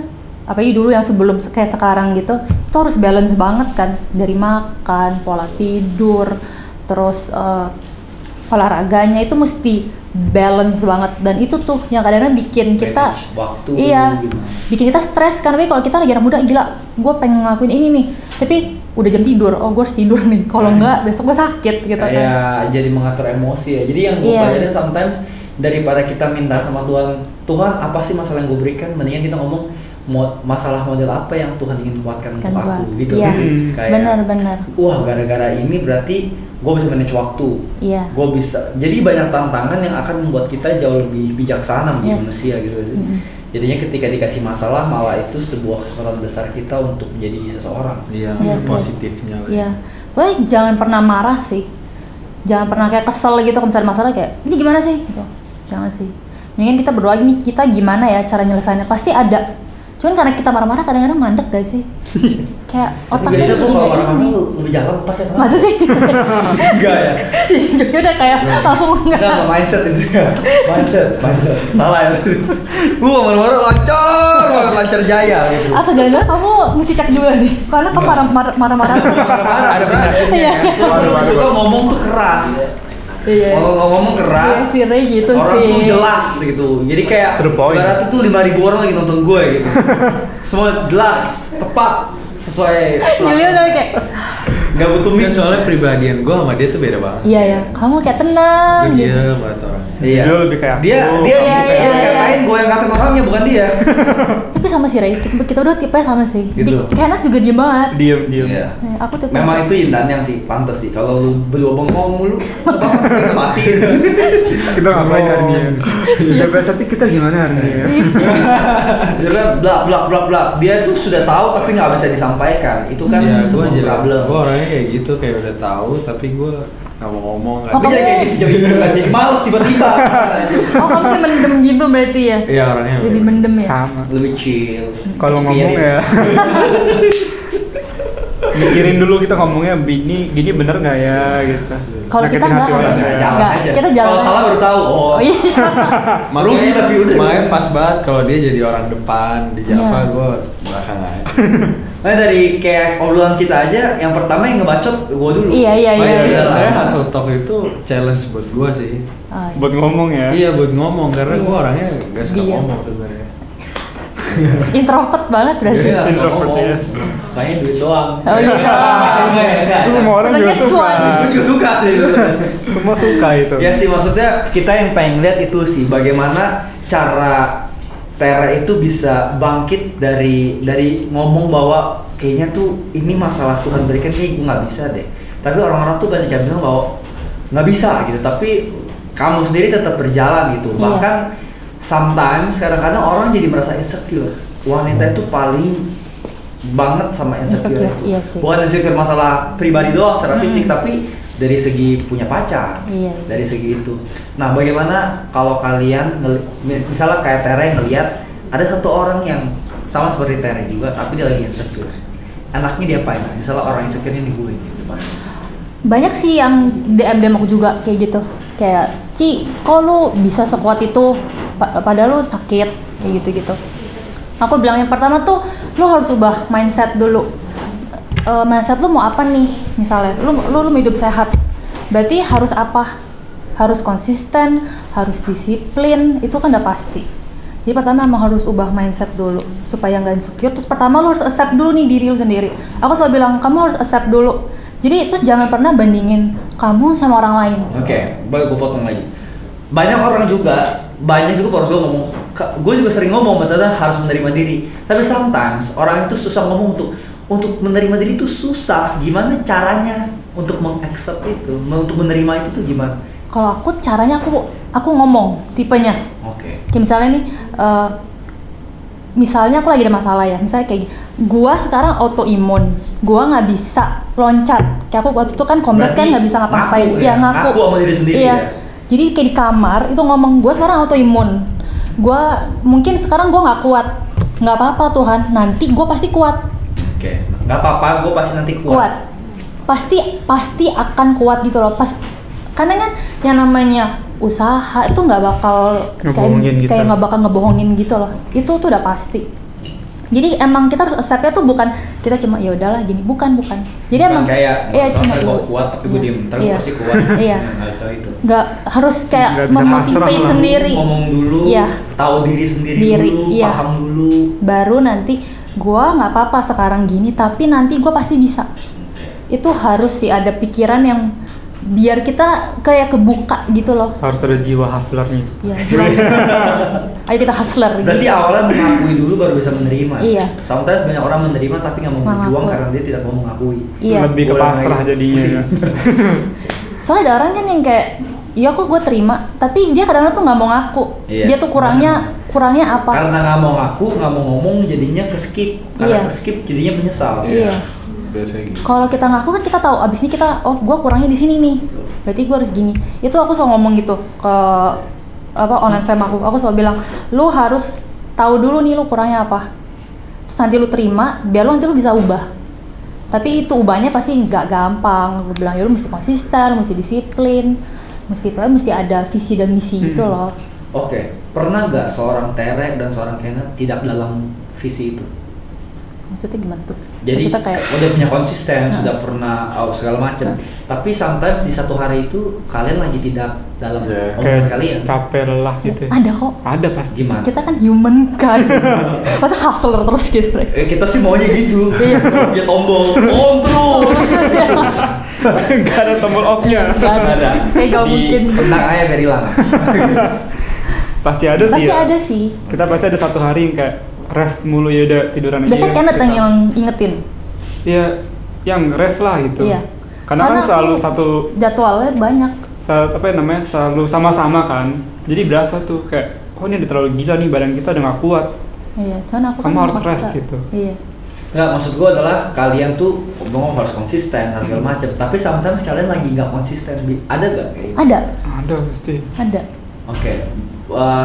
apalagi dulu yang sebelum kayak sekarang gitu, itu harus balance banget kan, dari makan, pola tidur, terus olahraganya itu mesti balance banget, dan itu tuh yang kadang-kadang bikin kita Manage waktu iya gimana? bikin kita stres kan. Tapi kalau kita lagi anak muda, gila gue pengen ngelakuin ini nih, tapi udah jam tidur, oh gue harus tidur nih, kalau enggak besok gue sakit gitu kan. Kayak jadi mengatur emosi ya. Jadi yang gue Iya. pelajarin sometimes, daripada kita minta sama Tuhan apa sih masalah yang gue berikan, mendingan kita ngomong masalah model apa yang Tuhan ingin kuatkan Kan untuk gua, aku gitu. iya, Kayak benar. wah, gara-gara ini berarti gue bisa manage waktu. Iya. Gue bisa. Jadi banyak tantangan yang akan membuat kita jauh lebih bijaksana menjadi Yes. manusia gitu sih. Mm-mm. Jadinya ketika dikasih masalah, malah itu sebuah kesempatan besar kita untuk menjadi seseorang. Iya, Yes, positifnya lah. Iya, gue jangan pernah marah sih, jangan pernah kayak kesel gitu kalau misalnya masalah kayak ini gimana sih gitu, jangan sih. Mendingan kita berdoa, ini kita gimana ya cara nyelesainnya, pasti ada. Cuman karena kita marah-marah kadang-kadang mandek gak sih? Kayak Tapi otaknya biasanya tuh jadi kalau nggak marah-marah ini. lu lebih jalan otaknya. Masa sih? Enggak ya? Jokowi udah kayak langsung Enggak, enggak. mindset itu ya. Mindset. Salah ya. Gua marah-marah lancar jaya gitu. Atau jangan-jangan kamu mesti cek juga nih, karena kamu marah-marah. Ada penyakitnya Iya. ya. Gua lebih suka ngomong tuh keras. Iya. Kalau ngomong keras, Iya, si Ray gitu orang sih. tuh jelas gitu. Jadi kayak To the point. ibaratnya tuh 5.000 orang lagi nonton gue gitu. Semua jelas, tepat, sesuai. Julio udah kayak, Gak butuh Enggak, mix. soalnya pribadian gue sama dia tuh beda banget. iya ya, kamu kayak tenang Dia gitu. banget orang. Iya. Dia lebih kayak Dia aku. dia Iya, dia iya, katain gue yang ngatain orangnya bukan dia. Tapi sama si Ray, kita berdua tipe sama sih. Gitu. Kenneth juga diem banget. Diem. Iya. Aku tipe. Memang itu yin dan yang sih, pantas sih. Kalau lu berdua bengong mulu, matiin. Kita ngapain hari ini? Ya berarti kita gimana hari ini ya? Dia kan bla. Dia tuh sudah tahu tapi nggak bisa disampaikan. Itu kan Iya, gue sebuah problem. gue orangnya kayak gitu, kayak udah tahu tapi gue nggak mau ngomong. Oh, Tapi jangan kayak gitu, jadi males tiba-tiba. Oh, kamu kayak mendem gitu berarti ya? Iya orangnya. Lebih mendem ya? Sama. Lebih chill. Kalau ngomong ya mikirin dulu kita ngomongnya gini bener nggak ya gitu. Kalau kita Nyakitin hati nggak, orang nggak, ya. Jalan Nggak, aja. kita jalan Kalau aja. salah baru tahu. Oh iya. Rugi tapi udah. Makanya pas banget kalau dia jadi orang depan di Java, Iya. gue belakang aja. Nah dari kayak obrolan kita aja, yang pertama yang ngebacot gue dulu. Iya. Makanya iya. sebenarnya Hustle Talk itu challenge buat gue sih. Oh, iya. Buat ngomong ya. Iya buat ngomong karena gue Iya. orangnya gak suka Iya. ngomong sebenarnya. Introvert banget berarti. Iya, Introvert, ngomong. ya. Sukanya duit doang. Oh iya. Enggak. Itu semua orang juga Senangnya suka. cuan. Gue juga suka sih itu. Semua suka itu. Ya sih, maksudnya kita yang pengen lihat itu sih bagaimana cara Tera itu bisa bangkit dari ngomong bahwa kayaknya tuh ini masalah Tuhan berikan, kayak gue nggak bisa deh. Tapi orang-orang tuh banyak yang bilang bahwa nggak bisa gitu. Tapi kamu sendiri tetap berjalan gitu. Iya. Bahkan sometimes kadang-kadang orang jadi merasa insecure. Wanita itu paling banget sama insecure, Insecure, itu. iya sih. Bukan insecure masalah pribadi doang secara fisik, tapi dari segi punya pacar, Iya. dari segi itu. Nah, bagaimana kalau kalian misalnya kayak Tere ngelihat ada satu orang yang sama seperti Tere juga, tapi dia lagi insecure. Enaknya diapain? Misalnya orang insecure ini gue gitu, Mas. Banyak sih yang DM aku juga kayak gitu. Kayak, Ci, kok lu bisa sekuat itu? Padahal lu sakit, kayak gitu-gitu. Aku bilang yang pertama tuh, lu harus ubah mindset dulu. Mindset lu mau apa nih? Misalnya, lu hidup sehat. Berarti harus apa? Harus konsisten, harus disiplin, itu kan udah pasti. Jadi pertama emang harus ubah mindset dulu supaya nggak insecure. Terus pertama lu harus accept dulu nih diri lu sendiri. Aku selalu bilang kamu harus accept dulu. Jadi terus jangan pernah bandingin kamu sama orang lain. Oke, baik gue potong lagi. Banyak juga harus gue ngomong. Gue juga sering ngomong masalah harus menerima diri. Tapi sometimes orang itu susah ngomong untuk menerima diri itu susah. Gimana caranya untuk mengaccept itu, untuk menerima itu tuh gimana? Kalau aku caranya aku ngomong tipenya. Oke. Kayak misalnya nih, misalnya aku lagi ada masalah ya, misalnya kayak gua sekarang autoimun, gua nggak bisa loncat, kayak aku waktu itu kan combat kan nggak bisa ngapa-ngapain, ngaku ya ya? Ngaku sama diri sendiri iya. ya? Jadi kayak di kamar itu ngomong, gua sekarang autoimun, gua mungkin sekarang gua nggak kuat, nggak apa-apa Tuhan, nanti gua pasti kuat, Oke. Nggak apa-apa, gue pasti nanti kuat. pasti akan kuat gitu loh, karena kan yang namanya usaha itu nggak bakal Ngebohongin gitu. kayak nggak bakal ngebohongin gitu loh, itu tuh udah pasti. Jadi emang kita harus accept-nya tuh bukan kita cuma ya udahlah gini, bukan jadi Bukan emang kayak iya cuma gue kuat tapi gue iya, diem, ntar gue iya. pasti kuat. Iya. Nggak bisa itu. Nggak harus kayak Nggak bisa pasrah memotivate lah. sendiri, Ngomong dulu, Iya. tahu diri sendiri dulu, iya. paham dulu. Baru nanti gua nggak apa-apa sekarang gini, tapi nanti gua pasti bisa. Itu harus sih ada pikiran yang biar kita kayak kebuka gitu loh. Harus ada jiwa hustlernya. Ya, jelas. Ayo kita hustler. Berarti gitu. awalnya mengakui dulu baru bisa menerima. Iya. Sometimes banyak orang menerima tapi nggak mau Nggak berjuang ngaku. karena dia tidak mau mengakui. Iya. Lebih ke Gua pasrah lagi jadinya. pusing. ya. Soalnya ada orang kan yang kayak, iya kok gue terima, tapi dia kadang-kadang tuh nggak mau ngaku. Iya, Dia tuh kurangnya apa? Karena nggak mau ngaku, nggak mau ngomong, jadinya keskip. Karena Iya. keskip jadinya menyesal. Iya. Biasanya gitu. Kalau kita ngaku kan kita tahu abis ini kita, oh gue kurangnya di sini nih, berarti gue harus gini. Itu aku selalu ngomong gitu ke online fam aku selalu bilang, lu harus tahu dulu nih lu kurangnya apa. terus nanti lu terima, biar nanti lu bisa ubah. Tapi itu ubahnya pasti nggak gampang. Gue bilang ya lu mesti konsisten, mesti disiplin, mesti ada visi dan misi itu loh. Oke, pernah nggak seorang Tere dan seorang Kenneth tidak dalam visi itu? Maksudnya gimana tuh? Jadi maksudnya kayak udah punya konsisten, sudah pernah segala macam. Tapi sometimes di satu hari itu kalian lagi tidak dalam omongan kayak kalian. capek lelah gitu. ada kok. Ada pasti. Gimana? Kita kan human kan. Masa hustler terus gitu. Kita sih maunya gitu. Iya. Dia tombol on terus. Gak ada tombol off-nya. Nggak ada. Kayak gak mungkin. Tenang aja biar hilang. Pasti ada sih. Pasti ya. ada sih. Kita pasti ada satu hari yang kayak rest mulu ya udah tiduran aja. Biasanya Kenneth yang ingetin. Iya, yang rest lah gitu. Iya. Karena kan selalu aku satu jadwalnya banyak. apa ya namanya, selalu sama-sama kan. Jadi berasa tuh kayak oh ini udah terlalu gila nih, badan kita udah gak kuat. Iya, cuman aku Kamu kan harus maksa. rest gitu. Iya. Nggak, maksud gue adalah kalian tuh ngomong harus konsisten dan segala macam. Tapi sometimes kalian lagi nggak konsisten. Ada nggak? Ada. Ada pasti. Ada. Oke.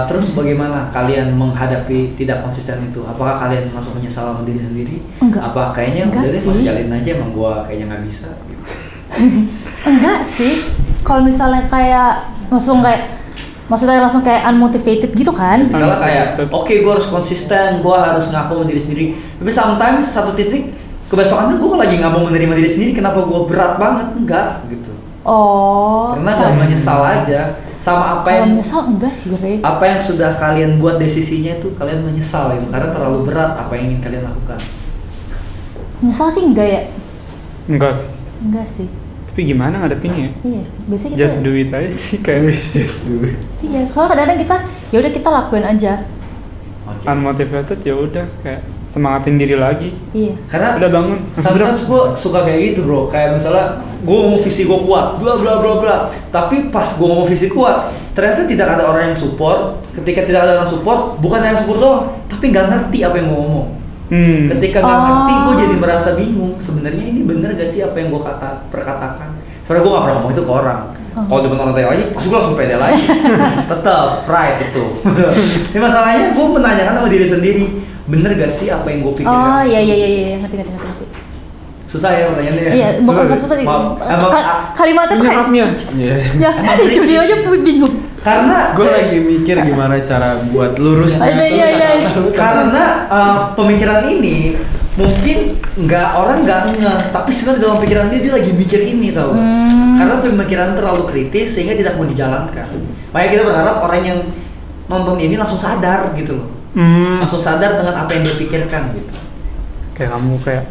Terus bagaimana kalian menghadapi tidak konsisten itu? Apakah kalian langsung menyesal sama diri sendiri? Enggak. Apa kayaknya Enggak udah deh sih. masih jalin aja, emang gua kayaknya nggak bisa gitu. Enggak sih. Kalau misalnya kayak maksudnya langsung kayak unmotivated gitu kan? Misalnya kayak oke, gua harus konsisten, gua harus ngaku sama diri sendiri. Tapi sometimes satu titik kebesokannya gua lagi nggak mau menerima diri sendiri, kenapa gua berat banget? Enggak gitu. Oh. Pernah nggak menyesal aja sama apa Kalau yang menyesal enggak sih, Bre. apa yang sudah kalian buat desisinya itu kalian menyesal itu karena terlalu berat apa yang ingin kalian lakukan. Menyesal sih enggak ya? Enggak sih. Enggak sih. Tapi gimana ngadepinnya ya? Iya, biasanya kita Just do it aja sih kayak just do it. Iya, soalnya kadang-kadang kita ya udah kita lakuin aja. Oke. Unmotivated ya udah kayak semangatin diri lagi. Iya. Karena Udah bangun. sometimes gue suka kayak gitu bro, kayak misalnya gue ngomong visi gue kuat, bla bla bla bla, tapi pas gue ngomong visi kuat, ternyata tidak ada orang yang support. Ketika tidak ada orang support, bukan yang support doang, tapi nggak ngerti apa yang gue ngomong. Ketika nggak ngerti, gue jadi merasa bingung. Sebenarnya ini bener gak sih apa yang gue perkatakan? Soalnya gue nggak pernah ngomong itu ke orang. Kalau depan orang tanya lagi, pasti gue langsung pede lagi. Tetap pride itu. Ini masalahnya gue menanyakan sama diri sendiri, bener gak sih apa yang gue pikirkan? Oh iya, ngerti. Susah ya pertanyaannya ya? Iya, bukan susah sih. Maaf, emang Kalimatnya tuh kayak Nyerapnya. Iya. ya, itu dia aja bingung. Karena Gue lagi mikir gimana cara buat lurusnya. Iya. karena pemikiran ini mungkin orang nggak ngeh, tapi sebenarnya dalam pikiran dia lagi mikir ini tau. Karena pemikiran terlalu kritis sehingga tidak mau dijalankan. Makanya kita berharap orang yang nonton ini langsung sadar gitu loh. Langsung sadar dengan apa yang dia pikirkan gitu. Kayak kamu kayak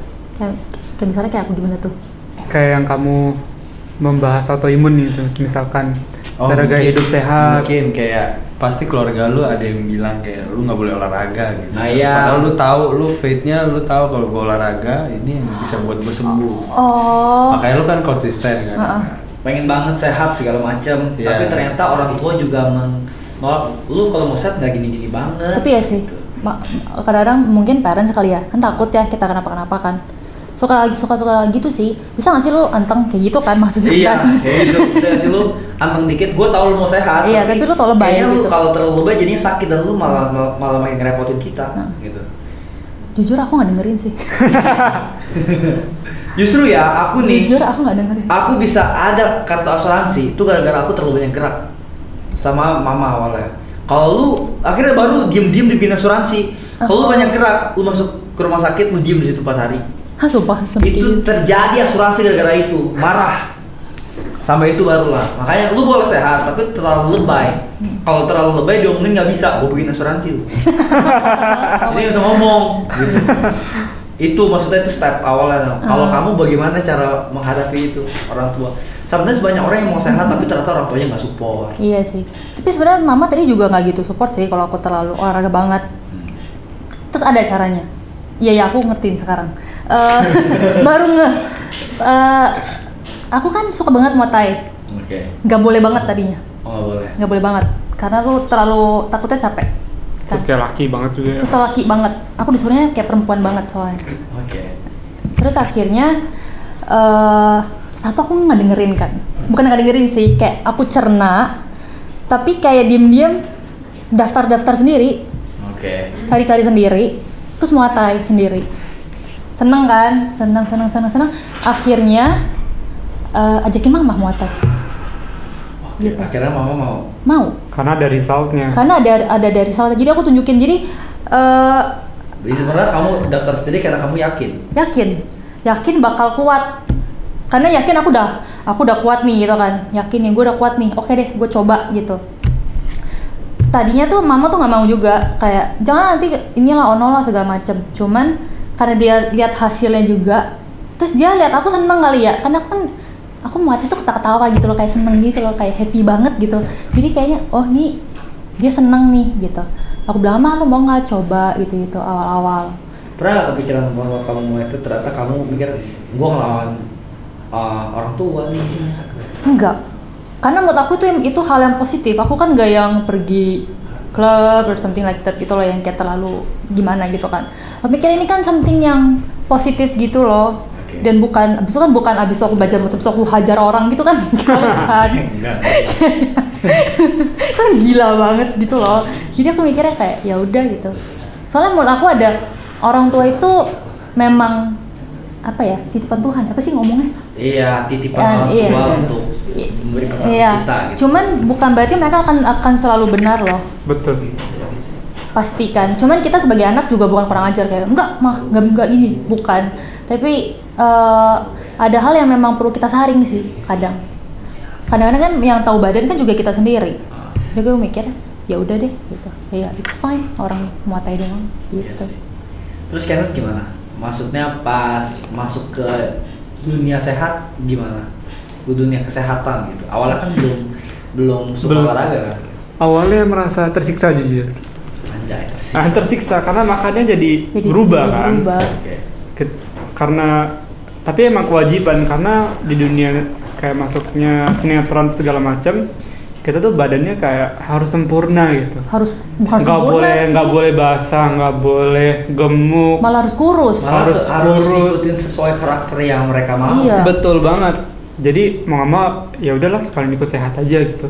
Misalnya kayak aku gimana tuh? kayak yang kamu membahas autoimun gitu, misalkan cara gaya hidup sehat. Mungkin kayak pasti keluarga lu ada yang bilang kayak lu nggak boleh olahraga gitu. Nah, iya. Padahal lu tahu, lu faith-nya lu tahu kalau gua olahraga ini yang bisa buat gua sembuh. Oh. Makanya lu kan konsisten kan. Pengen banget sehat segala macam, Iya. tapi ternyata orang tua juga menolak. Lu kalau mau sehat nggak gini-gini banget. Tapi ya sih, kadang-kadang mungkin parents kali ya, kan takut ya kita kenapa-kenapa kan. Suka gitu sih. Bisa nggak sih lu anteng kayak gitu kan maksudnya? Iya, kan? kayak gitu. Bisa sih lu anteng dikit. Gue tau lu mau sehat. Iya, tapi lu tau lebay kayaknya gitu. lu kalau terlalu lebay jadinya sakit dan lu malah makin ngerepotin kita. Gitu. Jujur aku nggak dengerin sih. Justru ya aku nih. Jujur aku nggak dengerin. Aku bisa ada kartu asuransi itu gara-gara aku terlalu banyak gerak sama mama awalnya. Kalau lu akhirnya baru diem-diem di asuransi. Kalau lu banyak gerak, lu masuk ke rumah sakit, lu diem di situ 4 hari. Hah, sumpah. Itu terjadi asuransi gara-gara itu, marah. Sampai itu barulah. Makanya lu boleh sehat, tapi terlalu lebay. Kalau terlalu lebay diomongin nggak bisa, gue bikin asuransi lu. Jadi nggak usah ngomong, gitu. Itu maksudnya itu step awalnya. Kalau kamu bagaimana cara menghadapi itu orang tua? Sebenarnya banyak orang yang mau sehat tapi ternyata orang tuanya nggak support. Iya sih. Tapi sebenarnya mama tadi juga nggak gitu support sih kalau aku terlalu olahraga banget. Terus ada caranya. Iya, aku ngertiin sekarang. Baru aku kan suka banget Muay Thai. Oke. Nggak boleh banget tadinya. Oh nggak boleh. Nggak boleh banget. Karena lu terlalu takutnya capek. Terus kayak laki banget juga ya. Terus laki banget. Aku disuruhnya kayak perempuan banget soalnya. Oke. Terus akhirnya satu aku nggak dengerin kan. Bukan nggak dengerin sih, kayak aku cerna. Tapi kayak diem-diem daftar-daftar sendiri. Oke. Cari-cari sendiri. terus Muay Thai sendiri. Seneng kan, seneng. Akhirnya ajakin mama Muay Thai. Gitu. Akhirnya mama Mau. Karena ada resultnya. Karena ada dari resultnya. Jadi aku tunjukin. Jadi sebenarnya kamu daftar sendiri karena kamu yakin bakal kuat. Karena yakin aku udah kuat nih gitu kan. Yakin nih gue udah kuat nih. Oke deh, gue coba gitu. Tadinya tuh mama tuh nggak mau juga, kayak jangan nanti inilah ono lah segala macem. Cuman karena dia lihat hasilnya juga, terus dia lihat aku seneng kali ya, karena aku muatnya tuh ketawa-ketawa gitu loh, kayak seneng gitu loh, kayak happy banget gitu. Jadi kayaknya oh nih dia seneng nih gitu. Aku bilang mah lu mau nggak coba gitu awal-awal. Pernah nggak kepikiran bahwa kamu mau itu ternyata kamu mikir gue ngelawan orang tua nih? Enggak, karena menurut aku itu hal yang positif. Aku kan gak yang pergi club or something like that gitu loh, yang kayak terlalu gimana gitu kan. Aku mikir ini kan something yang positif gitu loh. Okay. Dan bukan abis itu aku belajar motor, abis itu aku hajar orang gitu kan. Kan kan gila banget gitu loh. Jadi aku mikirnya kayak ya udah gitu. Soalnya menurut aku ada orang tua itu memang apa ya, titipan Tuhan, apa sih ngomongnya? Iya, titipan orang tua untuk memberi pesan kita gitu. Cuman bukan berarti mereka akan selalu benar loh. Betul. Pastikan. Cuman kita sebagai anak juga bukan kurang ajar kayak enggak gini, bukan. Tapi ada hal yang memang perlu kita saring sih kadang. Kadang-kadang kan yang tahu badan kan juga kita sendiri. Jadi gue mikir ya udah deh gitu. Ya it's fine, orang Muay Thai doang gitu. Iya. Terus Kenneth gimana? Maksudnya pas masuk ke dunia sehat gimana? Ke dunia kesehatan gitu. Awalnya kan belum suka olahraga kan? Awalnya merasa tersiksa jujur. Anjay, tersiksa karena makannya jadi berubah kan. Okay. Karena tapi emang kewajiban, karena di dunia kayak masuknya sinetron segala macam, kita tuh badannya kayak harus sempurna gitu. Nggak boleh basah, nggak boleh gemuk. Malah harus kurus. Harus ikutin sesuai karakter yang mereka mau. Iya. Betul banget. Jadi mau nggak mau ya udahlah sekalian ikut sehat aja gitu.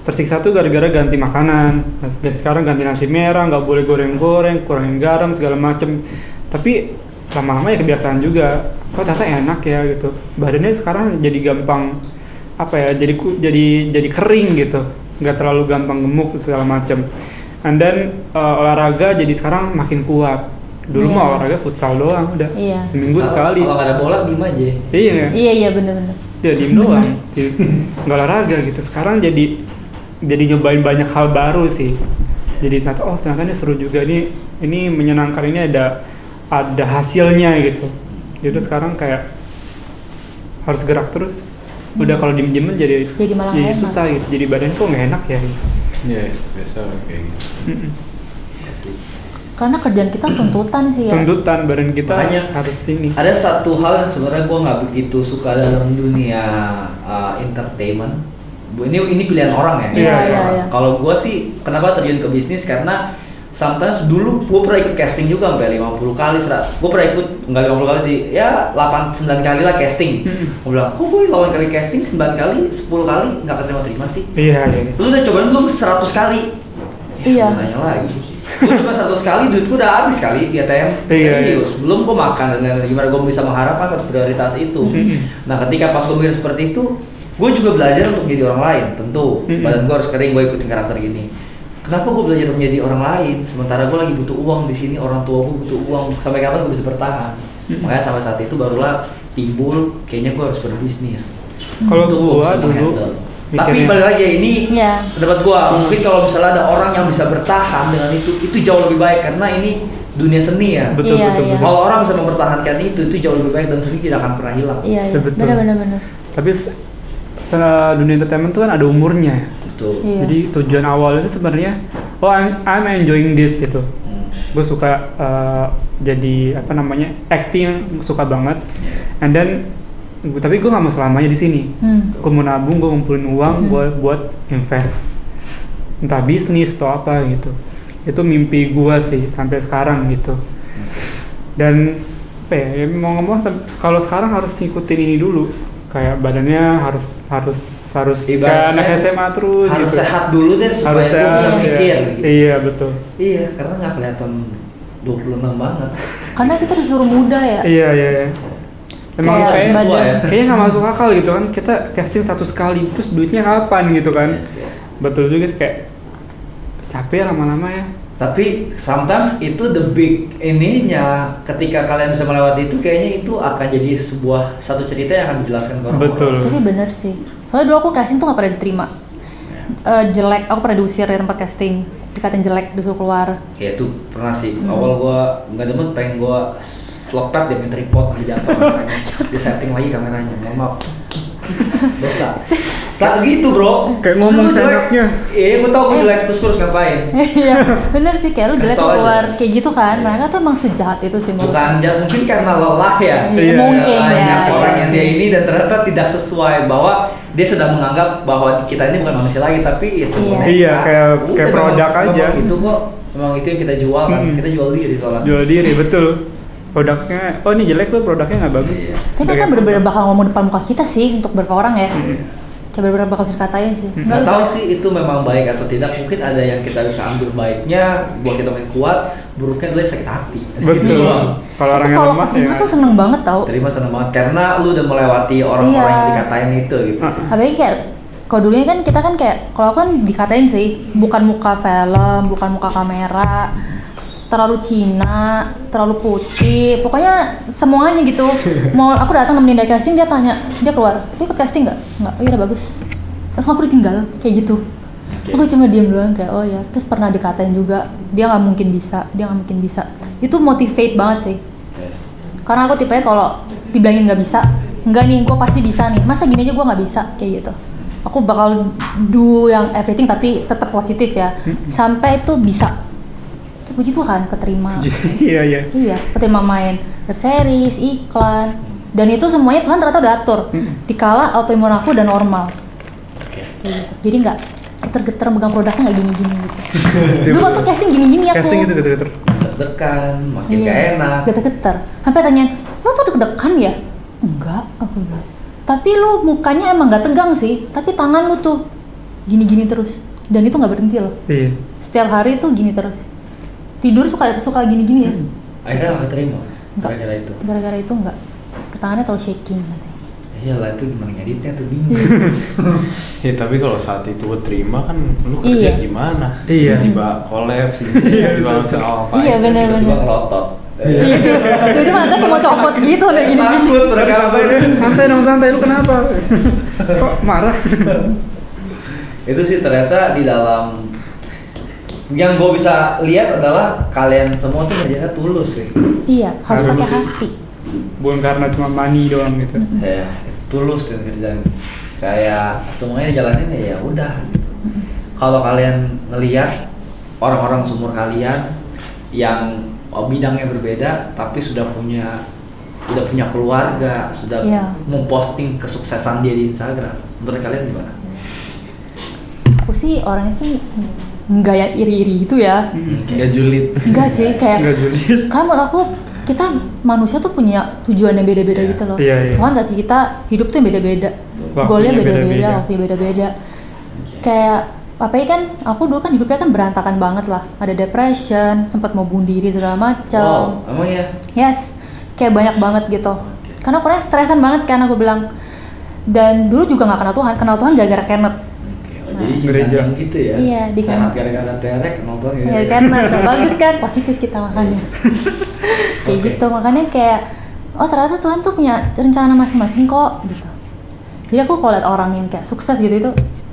Tersiksa tuh gara-gara ganti makanan. Dan sekarang ganti nasi merah, nggak boleh goreng-goreng, kurangin garam segala macem. Tapi lama-lama ya kebiasaan juga. Kok ternyata enak ya gitu. Badannya sekarang jadi gampang apa ya, jadi kering gitu, nggak terlalu gampang gemuk segala macem. And then olahraga jadi sekarang makin kuat. Dulu mah olahraga futsal doang udah, seminggu sekali. Kalau nggak ada bola diem aja. Iya bener-bener. Ya diem doang, nggak olahraga gitu. Sekarang jadi nyobain banyak hal baru sih. Jadi ternyata ini seru juga, ini menyenangkan, ini ada hasilnya gitu. Jadi sekarang kayak harus gerak terus. Udah kalau diem-diemen jadi susah gitu. Jadi badan kok nggak enak ya gitu. Iya, biasa kayak gitu. Karena kerjaan kita tuntutan sih ya. Tuntutan badan kita harus ini. Ada satu hal yang sebenarnya gue nggak begitu suka dalam dunia entertainment. Ini pilihan orang ya. Iya. Kalau gue sih kenapa terjun ke bisnis, karena sometimes dulu gue pernah ikut casting juga sampai 50 kali. Gue pernah ikut nggak 50 kali sih, ya 8-9 kali lah casting. Gue bilang, kok gue 8 kali casting, 9 kali, 10 kali nggak keterima sih. Iya. Lu udah cobain belum 100 kali? Iya. Nanya lagi. Gue cuma 100 kali, duit gue udah habis kali di ATM. Serius, belum gue makan dan lain-lain. Gimana gue bisa mengharapkan satu prioritas itu. Nah ketika pas gue mikir seperti itu, gue juga belajar untuk menjadi orang lain. Tentu, badan gue harus kering, gue ikutin karakter gini. Kenapa gue belajar menjadi orang lain? Sementara gue lagi butuh uang di sini, orang tua gue butuh uang. Sampai kapan gue bisa bertahan? Makanya sampai saat itu barulah timbul, kayaknya gue harus berbisnis. Kalau gue dulu, tapi balik lagi ini pendapat gue. Mungkin kalau misalnya ada orang yang bisa bertahan dengan itu jauh lebih baik, karena ini dunia seni ya. Betul. Kalau orang bisa mempertahankan itu jauh lebih baik, dan seni tidak akan pernah hilang. Iya. Benar. Tapi dunia entertainment tuh kan ada umurnya. Betul. Iya. Jadi tujuan awal itu sebenarnya, I'm enjoying this gitu. Gue suka jadi acting, suka banget. And then tapi gue nggak mau selamanya di sini. Gue mau nabung, gue ngumpulin uang, gue buat invest, entah bisnis atau apa gitu. Itu mimpi gue sih sampai sekarang gitu. Dan mau ngomong kalau sekarang harus ngikutin ini dulu, kayak badannya harus kayak anak SMA terus. Harus gitu. sehat dulu deh supaya gue bisa mikir. Gitu. Iya betul. Iya, karena nggak kelihatan 26 banget. Karena kita disuruh muda ya. Iya. Emang Kayak badan. kayaknya nggak masuk akal gitu kan, kita casting 1 kali, terus duitnya kapan gitu kan. Yes. Betul juga sih, kayak capek lama-lama ya. Tapi sometimes itu the big ininya, ketika kalian bisa melewati itu, kayaknya itu akan jadi satu cerita yang akan dijelaskan ke orang. Betul. Tapi bener sih. Soalnya dulu aku casting tuh gak pernah diterima. Jelek, aku pernah diusir dari tempat casting. Dikatain jelek, disuruh keluar. Ya itu pernah sih. Awal gua nggak demen, pengen gua slokpad dia minta tripod di jatuh makanya dia setting lagi kameranya. Mohon maaf. Dosa. Saat gitu bro. Kayak ngomong Lu jelek. seenaknya. Iya, gua tau gua jelek terus ngapain? Iya, bener sih, kayak lu jelek Kasih tau keluar aja. kayak gitu kan. Mereka tuh emang sejahat itu sih menurut Bukan, mungkin karena lelah ya. Iya, mungkin ya. Banyak orang Iya yang sih. dia ini dan ternyata tidak sesuai, bahwa dia sudah menganggap bahwa kita ini bukan manusia lagi, tapi ya sebenarnya Iya, kayak udah, produk memang asia. Itu kok memang itu yang kita jual kan. Kita jual diri soalnya. Jual diri, betul. Produknya, oh ini jelek loh, produknya nggak bagus. Iya. Tapi mereka bener-bener bakal ngomong depan muka kita sih untuk beberapa orang ya. Kayak bener-bener bakal dikatain sih. Nggak lu tahu jelek. sih itu memang baik atau tidak. Mungkin ada yang kita bisa ambil baiknya buat kita makin kuat, buruknya adalah sakit hati. Betul. Gitu doang. Kalau orang Tapi yang kalau lemah keterima ya. tuh seneng banget tau. Terima seneng banget karena lu udah melewati orang-orang Iya. yang dikatain itu gitu. Apalagi kayak kalau dulunya kan kita kan kayak, kalau aku kan dikatain sih, bukan muka film, bukan muka kamera, terlalu Cina, terlalu putih, pokoknya semuanya gitu. Mau aku datang nemenin dia casting, dia tanya, dia keluar, "Lu ikut casting nggak?" "Nggak." "Oh iya udah bagus." Langsung aku ditinggal, kayak gitu. Aku cuma diem doang kayak, oh ya. Terus pernah dikatain juga, dia nggak mungkin bisa, dia nggak mungkin bisa. Itu motivate banget sih. Yes. Karena aku tipenya kalau dibilangin nggak bisa, enggak nih, gue pasti bisa nih. Masa gini aja gue nggak bisa, kayak gitu. Aku bakal do yang everything tapi tetap positif ya, sampai itu bisa. Puji Tuhan keterima. Iya. Iya, keterima main web series, iklan, dan itu semuanya Tuhan ternyata udah atur. Dikala autoimun aku udah normal. Oke. Kayak gitu. Jadi nggak geter-geter megang produknya nggak gini-gini gitu. Dulu waktu casting gini-gini aku. Casting gitu geter-geter. Deg-degan, makin Iya, gak enak. geter-geter. Sampai tanyain, "Lo tuh deg-degan ya?" "Enggak," aku bilang. "Tapi lu mukanya emang nggak tegang sih, tapi tangan lu tuh gini-gini terus." Dan itu nggak berhenti loh. Iya. Setiap hari tuh gini terus. Tidur suka gini-gini ya. Akhirnya gak keterima Enggak. gara-gara itu. Gara-gara itu enggak. Tangannya terlalu shaking katanya. Iyalah itu gimana ngeditnya tuh bingung. Ya tapi kalau saat itu gue terima kan lu Iya. kerja gimana? Iya. Tiba-tiba kolaps gitu. Tiba-tiba langsung apa? Iya, bener. Tiba-tiba ngelotot. Iya. Jadi mata kayak mau copot gitu udah gini. Takut mereka Santai dong, santai. Lu kenapa? Kok marah? Itu sih ternyata di dalam yang gue bisa lihat adalah kalian semua tuh kerjanya tulus sih. Iya, harus Harus. pakai hati. Bukan karena cuma money doang gitu. Ya, tulus dan kerjaan. Saya semuanya jalanin ya udah gitu. Kalau kalian ngelihat orang-orang seumur kalian yang bidangnya berbeda tapi sudah punya keluarga, sudah Iya. memposting kesuksesan dia di Instagram, menurut kalian gimana? Aku sih orangnya sih nggak ya iri-iri gitu ya. Gak julid. Enggak sih, Nggak kayak julid. karena menurut aku kita manusia tuh punya tujuan yang beda-beda Iya. gitu loh. Iya. Tuhan kasih kita hidup tuh yang beda-beda, Waktunya goalnya beda-beda, beda-beda. waktunya beda-beda. Kayak apa ya kan? Aku dulu kan hidupnya kan berantakan banget lah. Ada depression, sempat mau bunuh diri segala macam. Wow, emang ya? Yes, kayak banyak banget gitu. Karena aku orangnya stresan banget kan aku bilang. Dan dulu juga nggak kenal Tuhan gara-gara Kenneth. Jadi Gereja. jangan gitu ya. Iya, di Sehat kan. gara-gara terek nonton gitu. Ya Kenneth, bagus kan? Positif kita makannya. Kayak Oke. gitu, makanya kayak oh ternyata Tuhan tuh punya rencana masing-masing kok gitu. Jadi aku kalau lihat orang yang kayak sukses gitu itu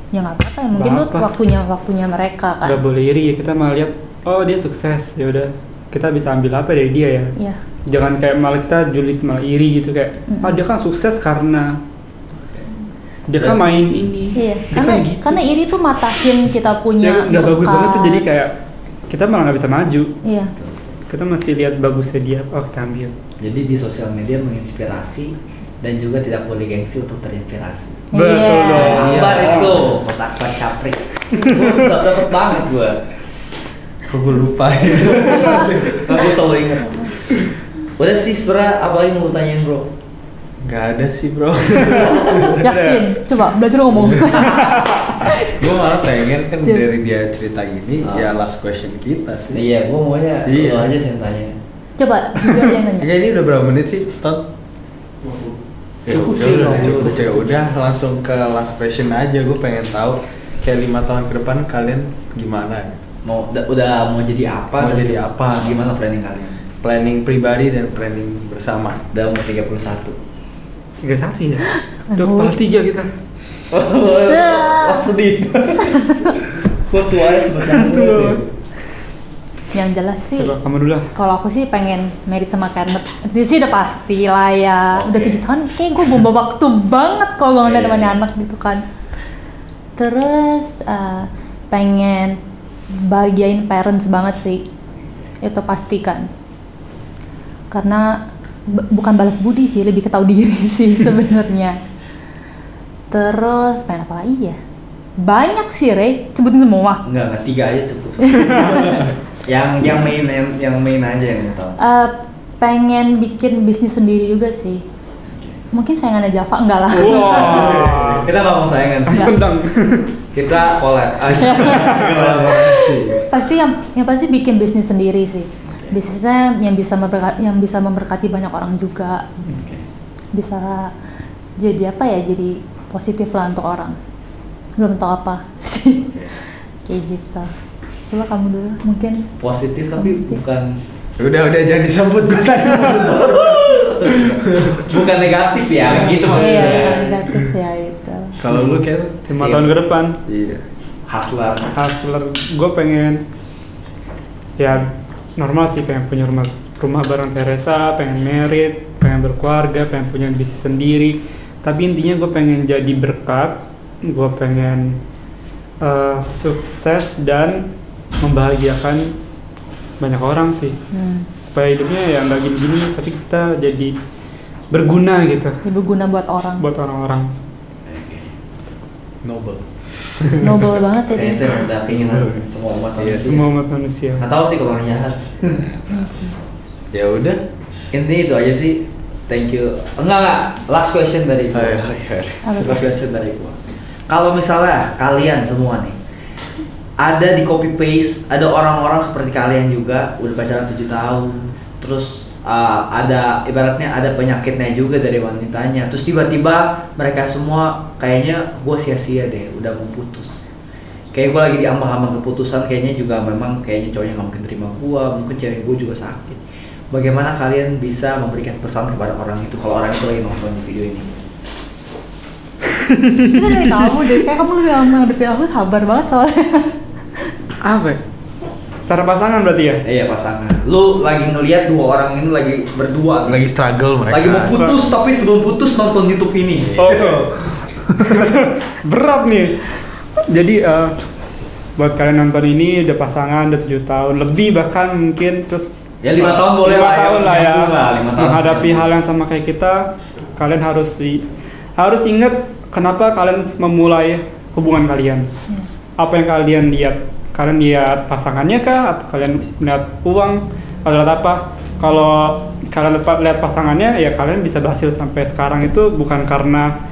ya nggak apa-apa ya, mungkin tuh Nggak apa. waktunya mereka kan. Nggak boleh iri ya, kita malah lihat oh dia sukses, ya udah kita bisa ambil apa dari dia ya. Iya. Jangan kayak malah kita julid, malah iri gitu kayak ah dia kan sukses karena dia kan main ini. Iya, Dia kan gitu. karena iri tuh matahin kita Ya, punya udah bagus bakat. banget tuh, jadi kayak kita malah nggak bisa maju. Iya. Kita masih lihat bagusnya dia, oh kita ambil. Jadi di sosial media menginspirasi dan juga tidak boleh gengsi untuk terinspirasi. Betul Iya. dong. Sabar Iya. itu, Mas Akbar Caprik. Gua dapet banget gua. Kok gue lupa ya? Aku selalu ingat. Udah sih sebenernya apa yang mau lu tanyain bro? Gak ada sih bro. Yakin? Coba belajar ngomong. Gue malah pengen kan Cuk. dari dia cerita ini ya last question kita sih. Iya, gue maunya Iya. lu aja sih yang tanya. Coba juga yang nanya. Ya ini udah berapa menit sih, Ton? Ya Cukup udah, sih, udah Bang. cukup ya udah langsung ke last question aja. Gue pengen tahu kayak 5 tahun ke depan kalian gimana? Udah mau jadi apa? Mau jadi apa? Gimana planning kalian? Planning pribadi dan planning bersama. Udah umur 31. 31 sih ya. Udah Aduh. kepala 3 kita. Oh, sedih. Kok tua ya cepet banget ya? Yang jelas sih, Coba kamu dulu lah. kalau aku sih pengen married sama Kenneth. Itu sih udah pasti lah ya. Udah Oke. 7 tahun, kayak gue buang waktu banget kalau gue ngeliat Iya, temannya iya. anak gitu kan. Terus pengen bahagiain parents banget sih. Itu pastikan. Karena bukan balas budi sih, lebih ke tahu diri sih sebenarnya. Terus pengen apa lagi ya? Banyak sih, Rey. Sebutin semua. Enggak, 3 aja cukup. yang main aja yang tahu. Pengen bikin bisnis sendiri juga sih. Mungkin sayangannya Java enggak lah. Wah. Kita nggak mau saingan. Kasih tendang. Kita collab aja. Kolaborasi. Pasti yang pasti bikin bisnis sendiri sih. Bisnisnya yang bisa memberkati banyak orang juga. Bisa jadi apa ya? Jadi positif lah untuk orang. Belum tahu apa sih. Kayak gitu. Coba kamu dulu mungkin. Positif tapi Positif. bukan Udah jangan disebut gue tadi. bukan negatif ya, gitu maksudnya. Iya, negatif ya itu. Kalau lu kayak 5 tahun ke depan. iya. Hustler. Hustler, gue pengen ya normal sih, pengen punya rumah bareng Teresa, pengen married, pengen berkeluarga, pengen punya bisnis sendiri. Tapi intinya gue pengen jadi berkat, gue pengen sukses dan membahagiakan banyak orang sih, supaya hidupnya ya nggak gini-gini, tapi kita jadi berguna gitu Jadi berguna buat orang. buat orang-orang. Noble. Noble banget ya Kayak itu dia. yang udah keinginan semua umat Iya, manusia. Semua umat manusia. Nggak tahu sih kalau orang jahat. Ya udah. Intinya itu aja sih. Thank you. Enggak. Last question dari gua. Hai. Apa Last question dari gua. Kalau misalnya kalian semua nih ada di copy paste, ada orang-orang seperti kalian juga udah pacaran 7 tahun, terus ada ibaratnya ada penyakitnya juga dari wanitanya, terus tiba-tiba mereka semua kayaknya gue sia-sia deh, udah mau putus. Kayak gue lagi diambang-ambang keputusan, kayaknya juga memang kayaknya cowoknya nggak mungkin terima gue, mungkin cewek gue juga sakit. Bagaimana kalian bisa memberikan pesan kepada orang itu kalau orang itu lagi nonton di video ini? Kita dari kamu deh, kayak kamu lebih lama ngadepin aku, sabar banget soalnya. Apa ya? Secara pasangan berarti ya? Iya pasangan. Lu lagi ngelihat 2 orang ini lagi berdua, Lagi struggle mereka. lagi mau putus tapi sebelum putus nonton YouTube ini. Oh, berat nih. Jadi buat kalian nonton ini udah pasangan udah 7 tahun lebih bahkan mungkin, terus Ya 5 tahun boleh 5 lah ya, tahun lah ya, nyambung lah, 5 tahun menghadapi nyambung. hal yang sama kayak kita, kalian harus ingat kenapa kalian memulai hubungan kalian. Apa yang kalian lihat? Kalian lihat pasangannya kah, atau kalian melihat uang, atau lihat apa? Kalau kalian lihat pasangannya, ya kalian bisa berhasil sampai sekarang itu bukan karena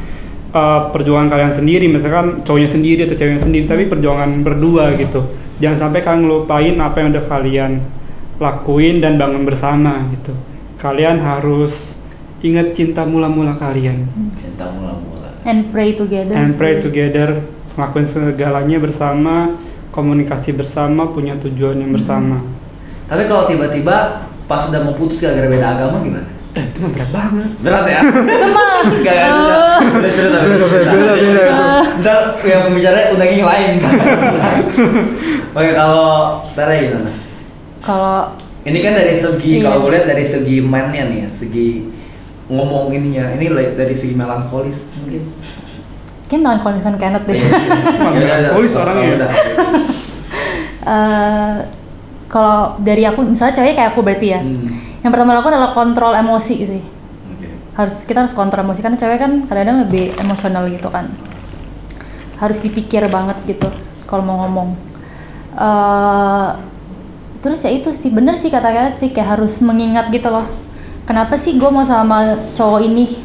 perjuangan kalian sendiri, misalkan cowoknya sendiri atau ceweknya sendiri, tapi perjuangan berdua gitu. Jangan sampai kalian ngelupain apa yang udah kalian lakuin dan bangun bersama gitu. Kalian harus ingat cinta mula-mula kalian Cinta mula-mula. And pray together. and pray sih. together, ngelakuin segalanya bersama, komunikasi bersama, punya tujuan yang bersama. Tapi kalau tiba-tiba pas udah mau putus gara-gara beda agama gimana? Itu mah berat banget. Berat ya? Itu mah. Gak, udah cerita. Beda. Ntar yang pembicaranya undangin yang lain. Oke, kalau Tara gimana? Kalau Ini kan dari segi, Iya. kalau gue lihat dari segi mainnya nih ya, segi ngomong ininya, ini dari segi melankolis mungkin. mungkin melankolison Kenneth deh. Melankolis orangnya. Udah. Kalau dari aku, misalnya cewek kayak aku berarti ya. Yang pertama lakukan adalah kontrol emosi sih. Kita harus kontrol emosi, karena cewek kan kadang-kadang lebih emosional gitu kan. Harus dipikir banget gitu kalau mau ngomong. Terus ya itu sih, bener sih kata-kata sih, kayak harus mengingat gitu loh. Kenapa sih gue mau sama cowok ini?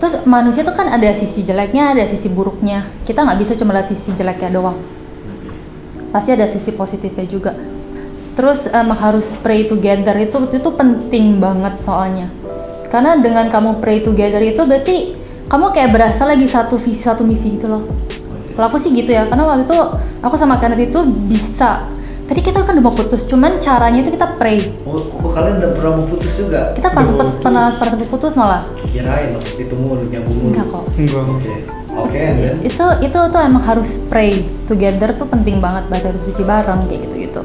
Terus manusia tuh kan ada sisi jeleknya, ada sisi buruknya. Kita nggak bisa cuma lihat sisi jeleknya doang. Pasti ada sisi positifnya juga. Terus emang harus pray together itu penting banget soalnya. Karena dengan kamu pray together itu berarti kamu kayak berasa lagi satu visi satu misi gitu loh. Kalau aku sih gitu ya. Karena waktu itu aku sama Kenneth itu bisa. Tadi kita kan udah mau putus, cuman caranya itu kita pray. Oh, kok kalian udah pernah mau putus juga? Kita pernah sempat putus malah. Kirain waktu itu mulu nyambung mulu. Enggak kok. Enggak. Oke, dan Itu tuh emang harus pray together tuh penting banget, baca suci bareng kayak gitu-gitu.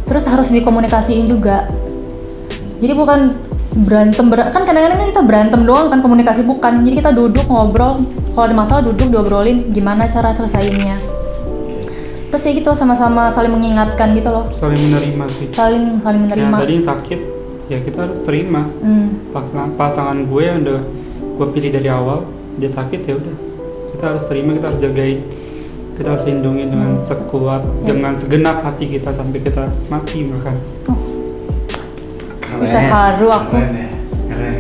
Terus harus dikomunikasiin juga. Jadi bukan berantem kan kadang-kadang kita berantem doang kan, komunikasi bukan. Jadi kita duduk ngobrol, kalau ada masalah duduk diobrolin gimana cara selesaiinnya. Terus ya gitu sama-sama saling mengingatkan gitu loh. Saling menerima sih. Saling menerima. Ya, tadi yang sakit ya kita harus terima. Pasangan gue yang udah gue pilih dari awal, dia sakit ya udah. Kita harus terima, kita harus jagain. Kita harus lindungi dengan sekuat, dengan segenap hati kita sampai kita mati bahkan. Kita haru aku. Keren.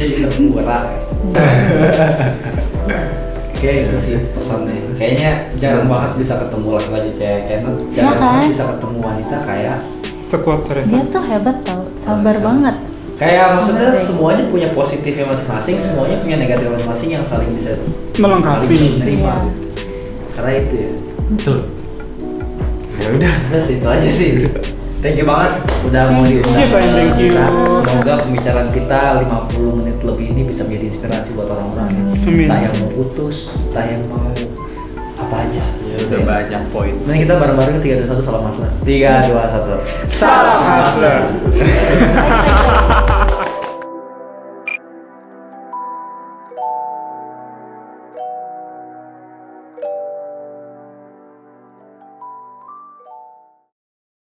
Jadi terkurang. Kayak itu sih pesannya. Kayaknya jarang banget bisa ketemu laki-laki kayak Kenneth. Jarang banget bisa ketemu wanita kayak Sekuat Teresa. Dia tuh hebat tau, sabar banget. kayak maksudnya semuanya punya positifnya masing-masing, semuanya punya negatifnya masing-masing yang saling bisa Melengkapi. saling menerima. Iya. Karena itu ya. Betul. Ya udah. Udah sih, itu aja sih. Thank you banget udah mau Thank you. diundang. Thank you. Semoga pembicaraan kita 50 menit lebih ini bisa menjadi inspirasi buat orang-orang. Amin. Entah yang mau putus, entah yang mau apa aja. Ya udah banyak poin. Nah kita bareng-bareng 3, 2, 1 salam Haslan. 3, 2, 1 Salam Haslan.